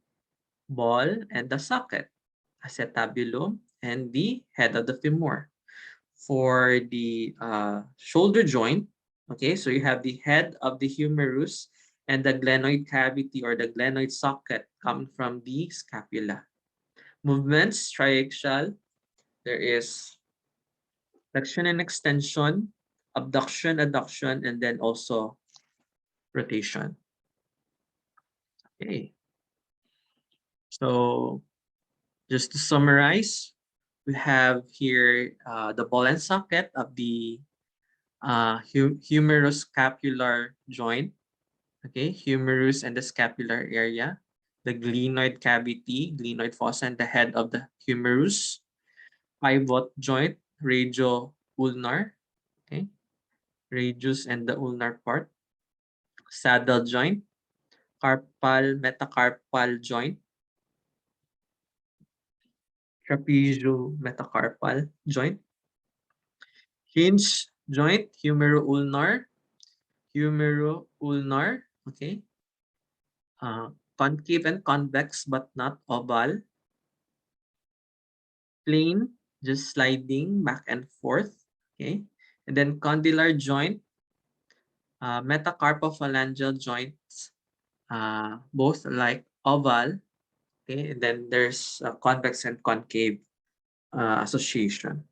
ball and the socket, acetabulum and the head of the femur. For the shoulder joint, okay, so you have the head of the humerus and the glenoid cavity or the glenoid socket coming from the scapula. Movements, triaxial, there is flexion and extension, abduction, adduction, and then also rotation. Okay, so just to summarize, we have here the ball and socket of the humeroscapular joint, okay, humerus and the scapular area, the glenoid cavity, glenoid fossa, and the head of the humerus, pivot joint, radio-ulnar, okay, radius and the ulnar part, saddle joint, carpal metacarpal joint, trapezio-metacarpal joint, hinge joint, humero-ulnar, okay, uh, concave and convex but not oval, plane, just sliding back and forth, okay, and then condylar joint, metacarpophalangeal joints, both like oval, okay, and then there's a convex and concave association.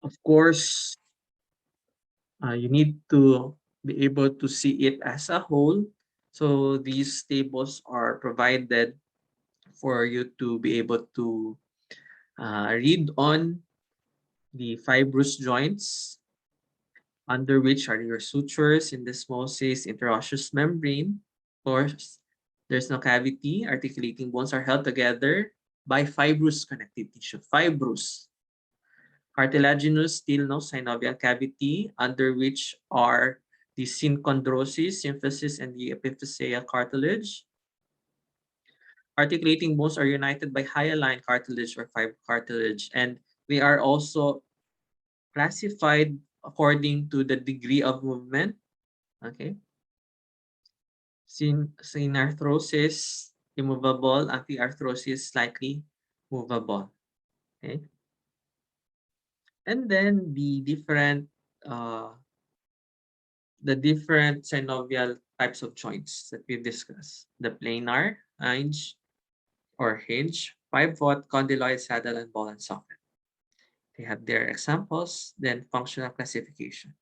Of course, you need to be able to see it as a whole. So these tables are provided for you to be able to read on the fibrous joints, under which are your sutures, syndesmosis, interosseous membrane. Of course, there's no cavity. Articulating bones are held together by fibrous connective tissue. Fibrous. Cartilaginous, still no synovial cavity, under which are the synchondrosis, symphysis, and the epiphyseal cartilage. Articulating bones are united by hyaline cartilage or fiber cartilage, and they are also classified according to the degree of movement. Okay. Synarthrosis, immovable. Antiarthrosis, slightly movable. Okay. And then uh, the different synovial types of joints that we've discussed. The planar, hinge, or hinge, pivot, condyloid, saddle, and ball and socket. They have their examples, then functional classification.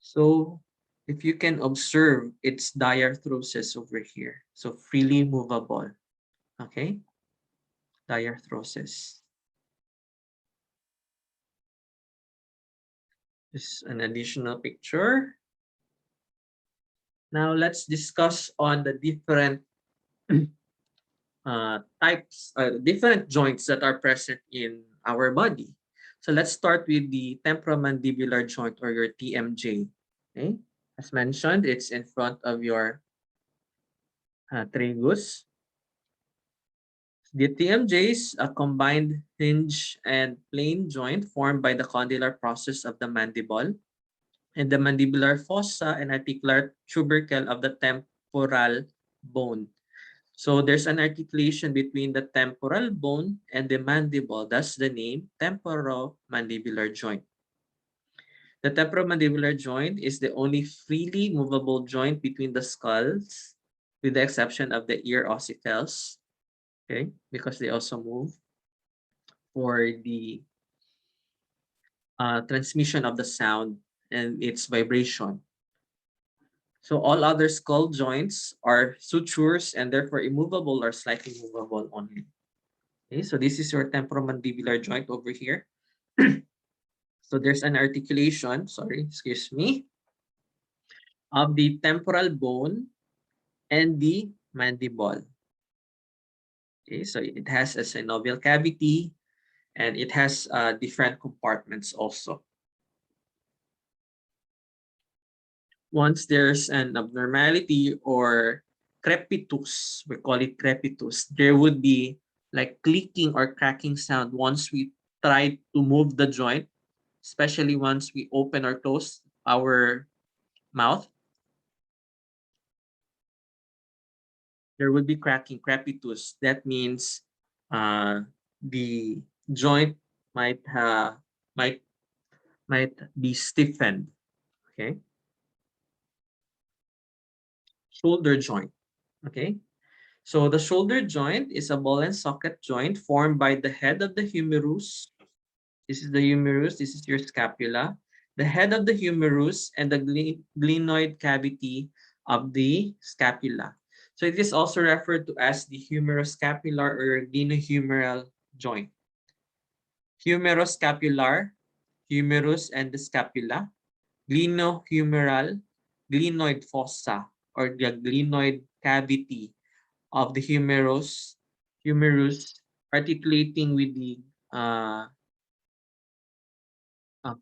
So if you can observe, it's diarthrosis over here. So freely movable. Okay, diarthrosis. This is an additional picture. Now let's discuss on the different different joints that are present in our body. So let's start with the temporomandibular joint or your TMJ. Okay, as mentioned, it's in front of your tragus. The TMJ is a combined hinge and plane joint formed by the condylar process of the mandible and the mandibular fossa and articular tubercle of the temporal bone. So there's an articulation between the temporal bone and the mandible. That's the name temporomandibular joint. The temporomandibular joint is the only freely movable joint between the skulls, with the exception of the ear ossicles, okay, because they also move for the transmission of the sound and its vibration. So all other skull joints are sutures and therefore immovable or slightly movable only. Okay, so this is your temporomandibular joint over here. So there's an articulation, sorry, excuse me, of the temporal bone and the mandible. Okay, so it has a synovial cavity and it has different compartments also. Once there's an abnormality or crepitus, we call it crepitus, there would be like clicking or cracking sound once we try to move the joint, especially once we open or close our mouth. There would be cracking, crepitus. That means the joint might might might be stiffened. Okay, shoulder joint. Okay, so the shoulder joint is a ball and socket joint formed by the head of the humerus. This is the humerus. This is your scapula. The head of the humerus and the glenoid cavity of the scapula. So it is also referred to as the humeroscapular or glenohumeral joint. Humeroscapular, humerus and the scapula. Glenohumeral, glenoid fossa or the glenoid cavity of the humerus articulating with the uh, uh,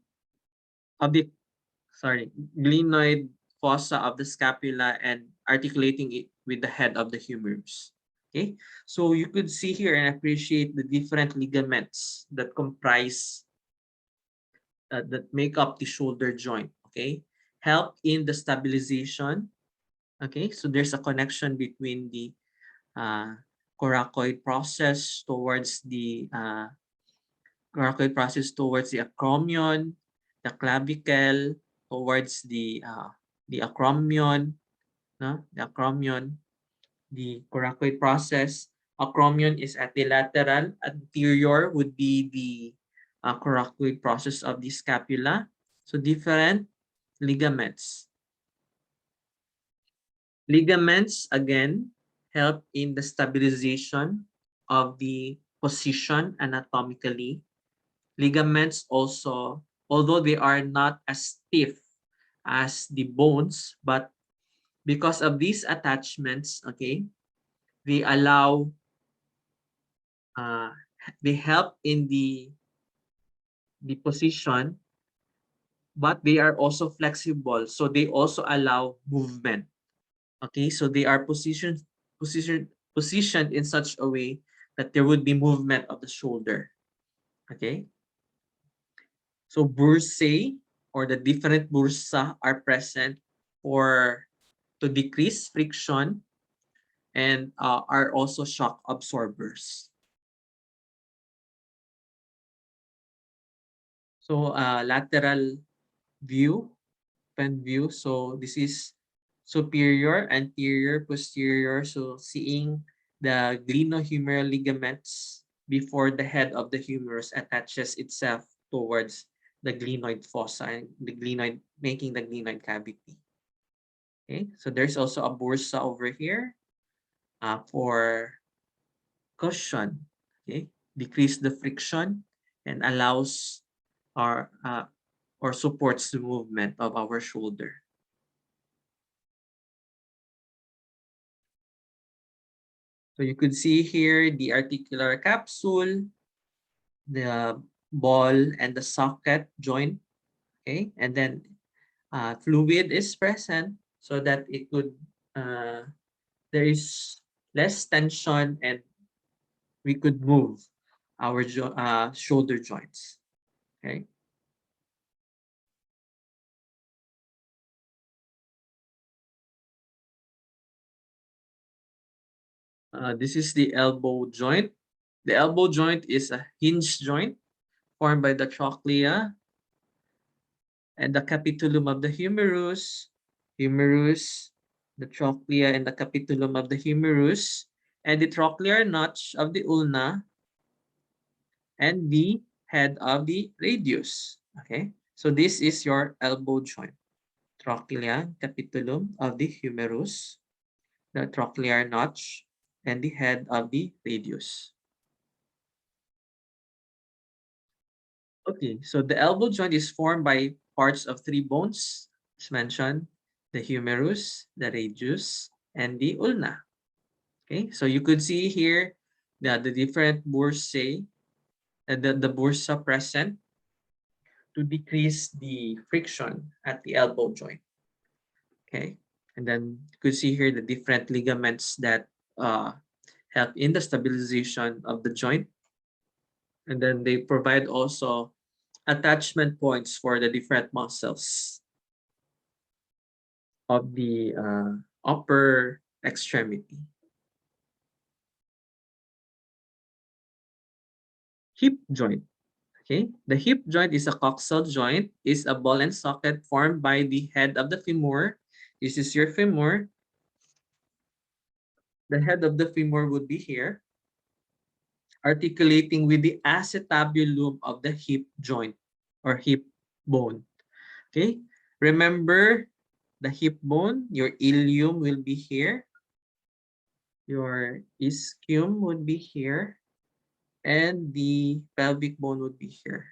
of the glenoid fossa of the scapula and articulating it with the head of the humerus. Okay, so you could see here and appreciate the different ligaments that comprise that make up the shoulder joint. Okay, help in the stabilization. Okay, so there's a connection between the uh, coracoid process towards the acromion, the clavicle towards the acromion, no? The acromion, the coracoid process. Acromion is at the lateral. Anterior would be the coracoid process of the scapula. So different ligaments. Ligaments again help in the stabilization of the position anatomically. Ligaments also, although they are not as stiff as the bones, but because of these attachments, okay, they allow, uh, they help in the position, but they are also flexible, so they also allow movement. Okay, so they are positioned in such a way that there would be movement of the shoulder. Okay, so bursae or the different bursa are present for to decrease friction and are also shock absorbers. So lateral view, pen view. So this is superior, anterior, posterior. So seeing the glenohumeral ligaments before the head of the humerus attaches itself towards the glenoid fossa and the glenoid, making the glenoid cavity. Okay, so there's also a bursa over here for cushion. Okay, decrease the friction and allows or supports the movement of our shoulder. So you could see here the articular capsule, the ball and the socket joint. Okay, and then fluid is present so that it could there is less tension and we could move our shoulder joints. Okay. This is the elbow joint. The elbow joint is a hinge joint formed by the trochlea and the capitulum of the humerus, the trochlea and the capitulum of the humerus, and the trochlear notch of the ulna, and the head of the radius. Okay, so this is your elbow joint. Trochlea, capitulum of the humerus, the trochlear notch, and the head of the radius. Okay, so the elbow joint is formed by parts of three bones, as mentioned, the humerus, the radius, and the ulna. Okay, so you could see here the different bursae, the bursa present to decrease the friction at the elbow joint. Okay, and then you could see here the different ligaments that help in the stabilization of the joint. And then they provide also attachment points for the different muscles of the upper extremity. Hip joint. Okay, the hip joint is a coxal joint, is a ball and socket formed by the head of the femur. This is your femur. The head of the femur would be here, articulating with the acetabulum of the hip joint or hip bone. Okay, remember the hip bone, your ilium will be here, your ischium would be here, and the pelvic bone would be here.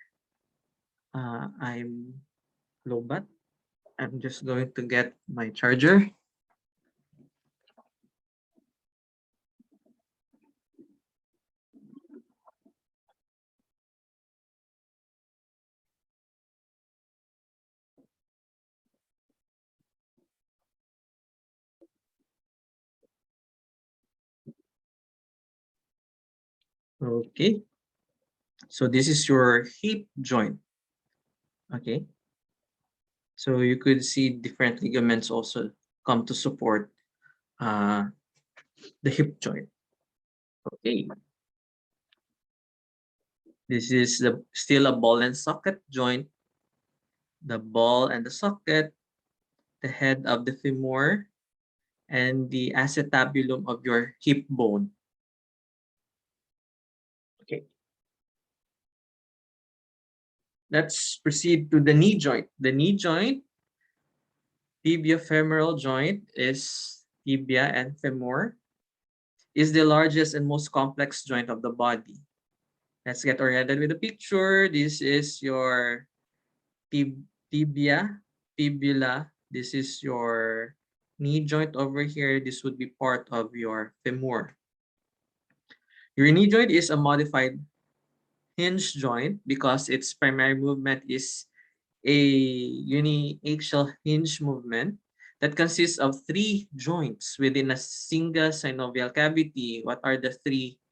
I'm lobat. I'm just going to get my charger. Okay, so this is your hip joint. Okay, so you could see different ligaments also come to support uh, the hip joint. Okay, this is still a ball and socket joint. The ball and the socket, the head of the femur, and the acetabulum of your hip bone. Okay, let's proceed to the knee joint. The knee joint, tibiofemoral joint is tibia and femur, is the largest and most complex joint of the body. Let's get oriented with the picture. This is your tibia, fibula. This is your knee joint over here. This would be part of your femur. Your knee joint is a modified hinge joint because its primary movement is a uniaxial hinge movement that consists of three joints within a single synovial cavity. What are the three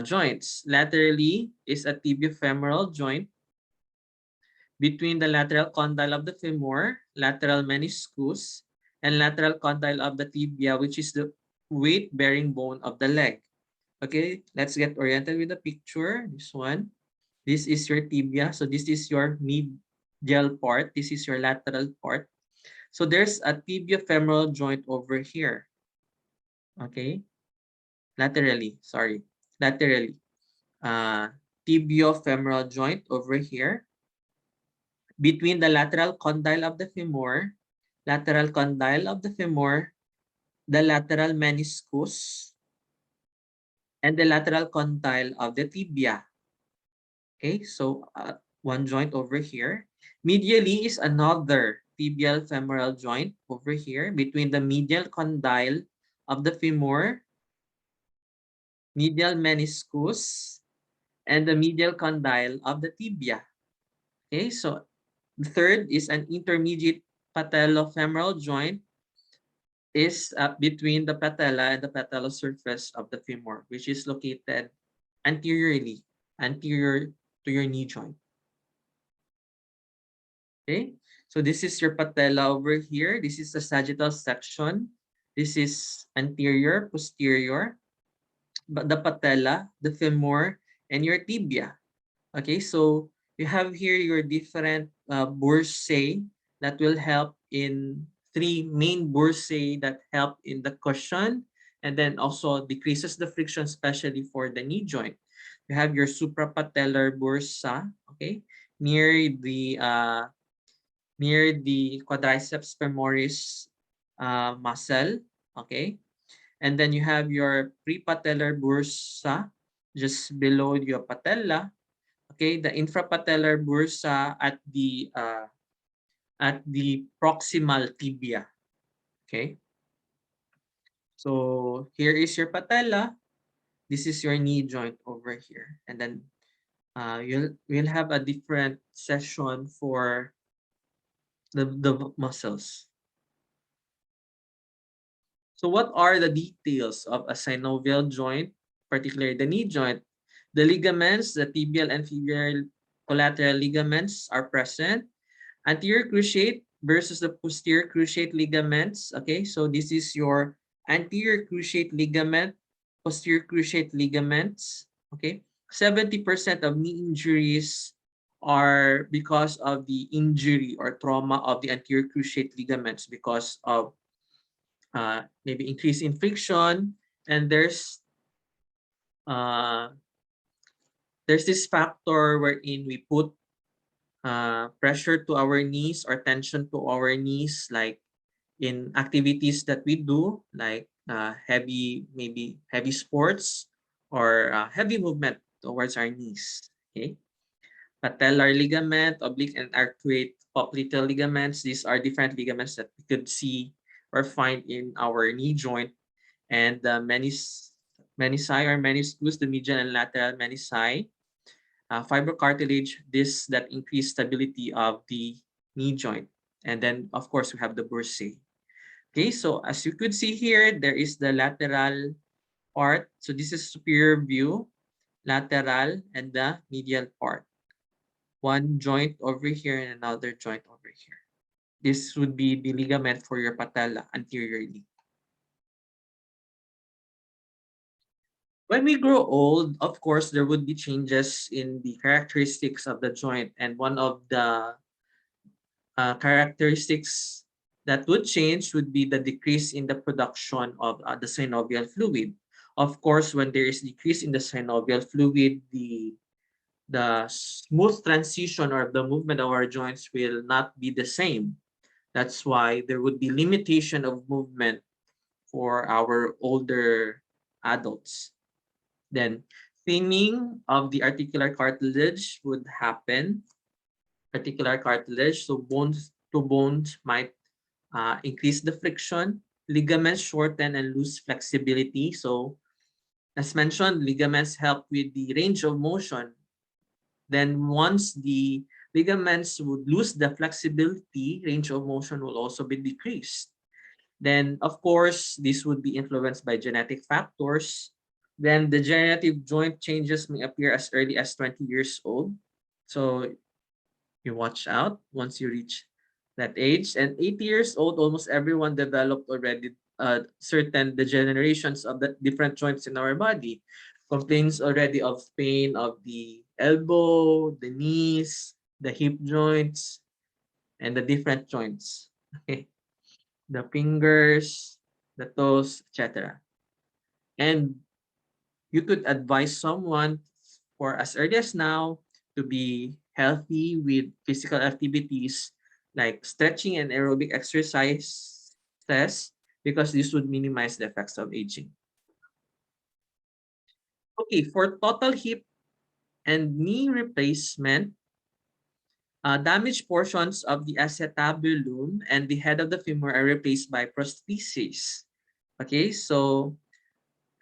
joints? Laterally is a tibiofemoral joint between the lateral condyle of the femur, lateral meniscus, and lateral condyle of the tibia, which is the weight-bearing bone of the leg. Okay, let's get oriented with the picture. This one. This is your tibia. So this is your medial part. This is your lateral part. So there's a tibiofemoral joint over here. Okay, laterally, sorry, laterally. Tibiofemoral joint over here between the lateral condyle of the femur, lateral condyle of the femur, the lateral meniscus, and the lateral condyle of the tibia. Okay, so one joint over here. Medially is another tibial femoral joint over here between the medial condyle of the femur, medial meniscus, and the medial condyle of the tibia. Okay, so the third is an intermediate patellofemoral joint is between the patella and the patellar surface of the femur, which is located anteriorly, anterior to your knee joint. Okay, so this is your patella over here. This is the sagittal section. This is anterior, posterior, but the patella, the femur, and your tibia. Okay, so you have here your different bursae that will help in three main bursae that help in the cushion and then also decreases the friction, especially for the knee joint. You have your suprapatellar bursa, okay, near the quadriceps femoris muscle, okay, and then you have your prepatellar bursa just below your patella. Okay, the infrapatellar bursa at the proximal tibia. Okay, so here is your patella. This is your knee joint over here, and then we'll have a different session for the muscles. So what are the details of a synovial joint, particularly the knee joint? The ligaments, the tibial and fibular collateral ligaments are present. Anterior cruciate versus the posterior cruciate ligaments. Okay, so this is your anterior cruciate ligament, posterior cruciate ligaments. Okay, 70% of knee injuries are because of the injury or trauma of the anterior cruciate ligaments because of maybe increase in friction, and uh, there's this factor wherein we put pressure to our knees or tension to our knees, like in activities that we do, like maybe heavy sports or heavy movement towards our knees. Okay, patellar ligament, oblique and arcuate popliteal ligaments. These are different ligaments that we could see or find in our knee joint, and the menisci or meniscus, the medial and lateral menisci, fibrocartilage, this that increase stability of the knee joint. And then, of course, we have the bursae. Okay, so as you could see here, there is the lateral part. So this is superior view, lateral, and the medial part. One joint over here and another joint over here. This would be the ligament for your patella anteriorly. When we grow old, of course, there would be changes in the characteristics of the joint. And one of the characteristics that would change would be the decrease in the production of the synovial fluid. Of course, when there is decrease in the synovial fluid, the smooth transition or the movement of our joints will not be the same. That's why there would be limitation of movement for our older adults. Then thinning of the articular cartilage would happen. Articular cartilage, so bones to bones might increase the friction. Ligaments shorten and lose flexibility. So as mentioned, ligaments help with the range of motion. Then once the ligaments would lose the flexibility, range of motion will also be decreased. Then, of course, this would be influenced by genetic factors. Then the degenerative joint changes may appear as early as 20 years old. So you watch out once you reach that age. And 80 years old, almost everyone developed already certain degenerations of the different joints in our body. Complains already of pain of the elbow, the knees, the hip joints, and the different joints. Okay, the fingers, the toes, etc. And you could advise someone for as early as now to be healthy with physical activities like stretching and aerobic exercises, because this would minimize the effects of aging. Okay, for total hip and knee replacement, damaged portions of the acetabulum and the head of the femur are replaced by prostheses. Okay, so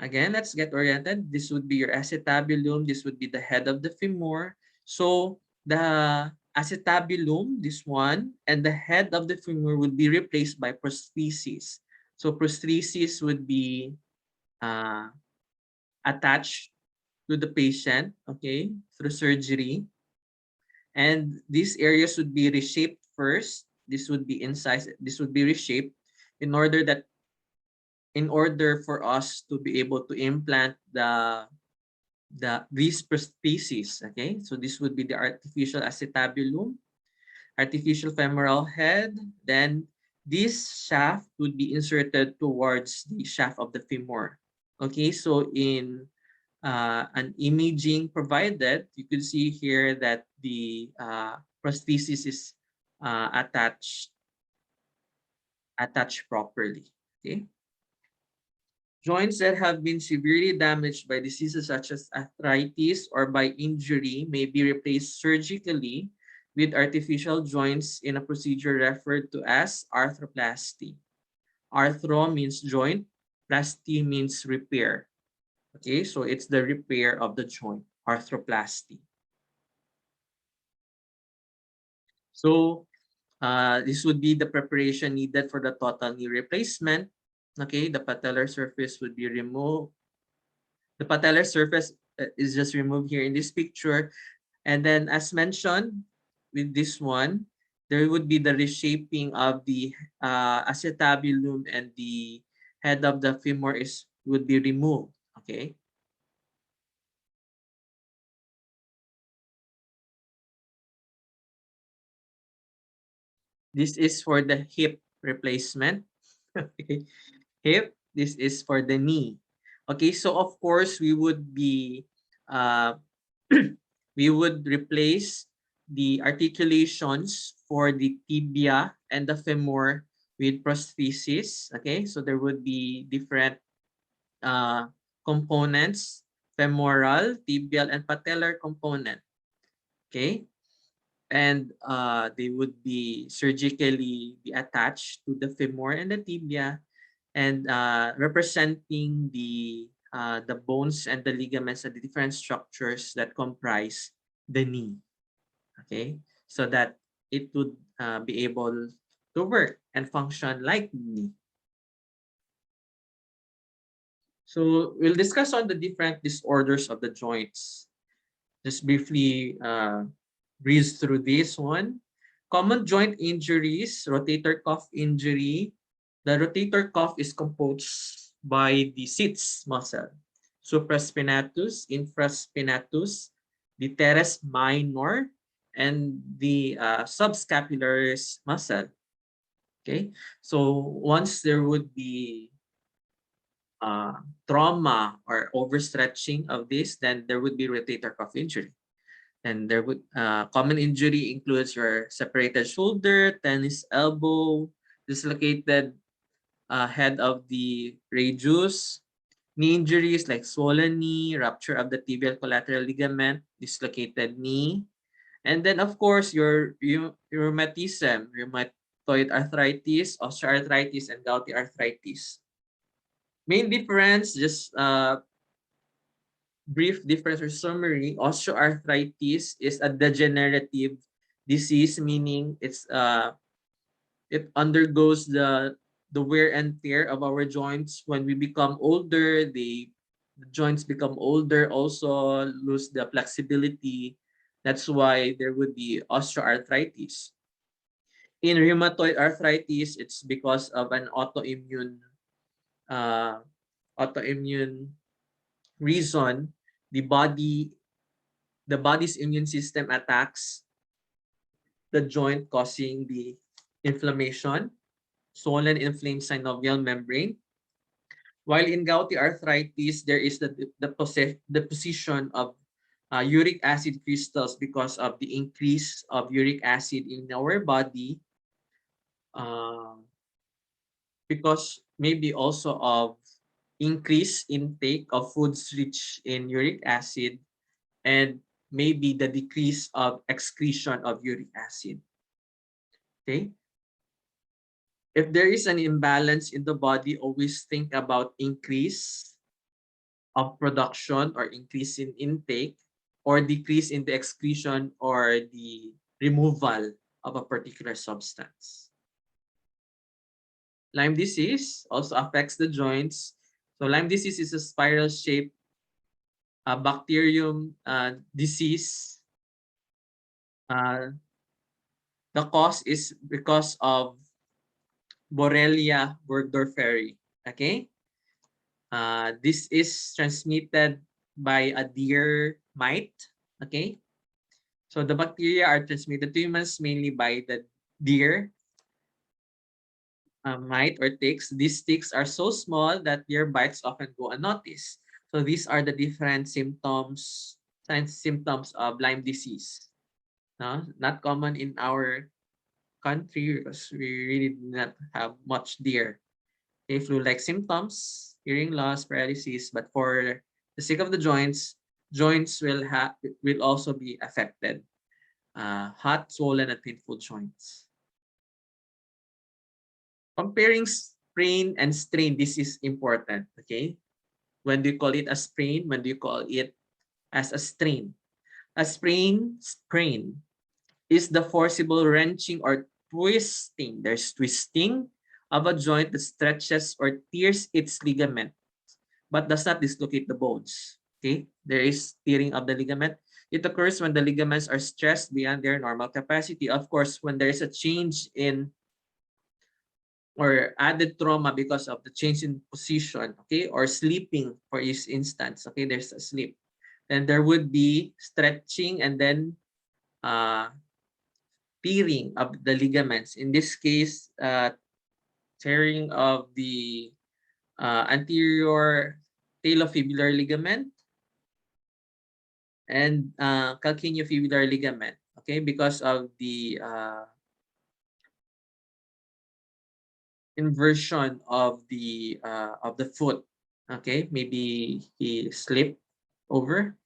again, let's get oriented. This would be your acetabulum. This would be the head of the femur. So the acetabulum, this one, and the head of the femur would be replaced by prosthesis. So prosthesis would be uh, attached to the patient, okay, through surgery. And these areas would be reshaped first. This would be incised. This would be reshaped in order for us to be able to implant these prostheses. Okay, so this would be the artificial acetabulum, artificial femoral head. Then this shaft would be inserted towards the shaft of the femur. Okay, so in an imaging provided, you could see here that the prosthesis is attached properly. Okay. Joints that have been severely damaged by diseases such as arthritis or by injury may be replaced surgically with artificial joints in a procedure referred to as arthroplasty. Arthro means joint, plasty means repair. Okay, so it's the repair of the joint, arthroplasty. So this would be the preparation needed for the total knee replacement. Okay, the patellar surface would be removed. The patellar surface is just removed here in this picture. And then as mentioned with this one, there would be the reshaping of the acetabulum, and the head of the femur would be removed. Okay. This is for the hip replacement. Okay. Hip, this is for the knee. Okay, so of course we would be uh, we would replace the articulations for the tibia and the femur with prosthesis. Okay, so there would be different components: femoral, tibial, and patellar component. Okay, and they would be surgically be attached to the femur and the tibia, and representing the bones and the ligaments and the different structures that comprise the knee. Okay, so that it would be able to work and function like knee. So we'll discuss on the different disorders of the joints. Just briefly breeze through this one. Common joint injuries: rotator cuff injury. The rotator cuff is composed by the sits muscle, supraspinatus, infraspinatus, the teres minor, and the subscapularis muscle. Okay, so once there would be trauma or overstretching of this, then there would be rotator cuff injury. And there would common injury includes your separated shoulder, tennis elbow, dislocated head of the radius, knee injuries like swollen knee, rupture of the tibial collateral ligament, dislocated knee, and then of course your rheumatism, rheumatoid arthritis, osteoarthritis, and gouty arthritis. Main difference, just brief difference or summary: osteoarthritis is a degenerative disease, meaning it undergoes the wear and tear of our joints. When we become older, the joints become older, also lose the flexibility. That's why there would be osteoarthritis. In rheumatoid arthritis, it's because of an uh, autoimmune reason. The body's immune system attacks the joint, causing the inflammation, swollen inflamed synovial membrane. While in gouty arthritis, there is the position of uric acid crystals because of the increase of uric acid in our body, uh, because maybe also of increase intake of foods rich in uric acid, and maybe the decrease of excretion of uric acid. Okay. If there is an imbalance in the body, always think about increase of production or increase in intake, or decrease in the excretion or the removal of a particular substance. Lyme disease also affects the joints. So Lyme disease is a spiral-shaped bacterium disease. The cause is because of Borrelia burgdorferi. Okay, this is transmitted by a deer mite. Okay, so the bacteria are transmitted to humans mainly by the deer mite or ticks. These ticks are so small that deer bites often go unnoticed. So these are the different symptoms, symptoms of Lyme disease. Not common in our country because we really do not have much deer. Okay, flu-like symptoms, hearing loss, paralysis, but for the sake of the joints, joints will also be affected. Hot, swollen, and painful joints. Comparing sprain and strain, this is important. Okay, when do you call it a sprain? When do you call it as a strain? A sprain is the forcible wrenching or twisting. There's twisting of a joint that stretches or tears its ligament, but does not dislocate the bones. Okay, there is tearing of the ligament. It occurs when the ligaments are stressed beyond their normal capacity. Of course, when there is a change in or added trauma because of the change in position, okay, or sleeping for each instance, okay, there's a sleep. Then there would be stretching and then tearing of the ligaments. In this case, tearing of the anterior talofibular ligament and calcaneofibular ligament, okay, because of the inversion of the foot. Okay, maybe he slipped over.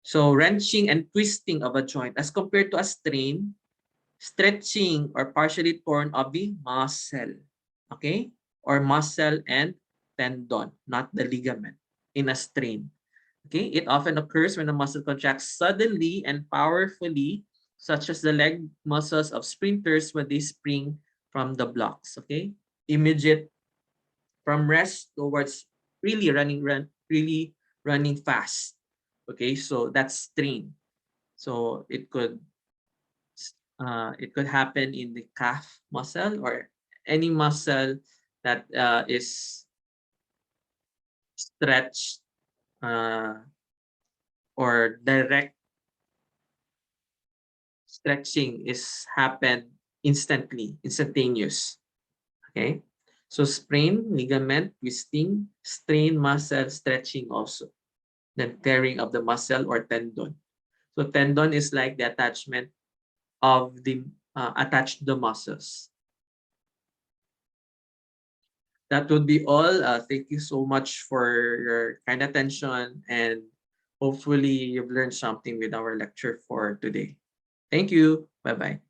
So wrenching and twisting of a joint as compared to a strain, stretching or partially torn of the muscle. Okay, or muscle and tendon, not the ligament in a strain. Okay, it often occurs when the muscle contracts suddenly and powerfully, such as the leg muscles of sprinters when they spring from the blocks. Okay, immediate from rest towards really running fast. Okay, so that's strain. So it could happen in the calf muscle or any muscle that is stretched uh, or direct stretching is happened instantaneous. Okay, so sprain, ligament, twisting, strain, muscle, stretching also. Then tearing of the muscle or tendon. So tendon is like the attachment of the attached to the muscles. That would be all. Thank you so much for your kind attention, and hopefully you've learned something with our lecture for today. Thank you. Bye-bye.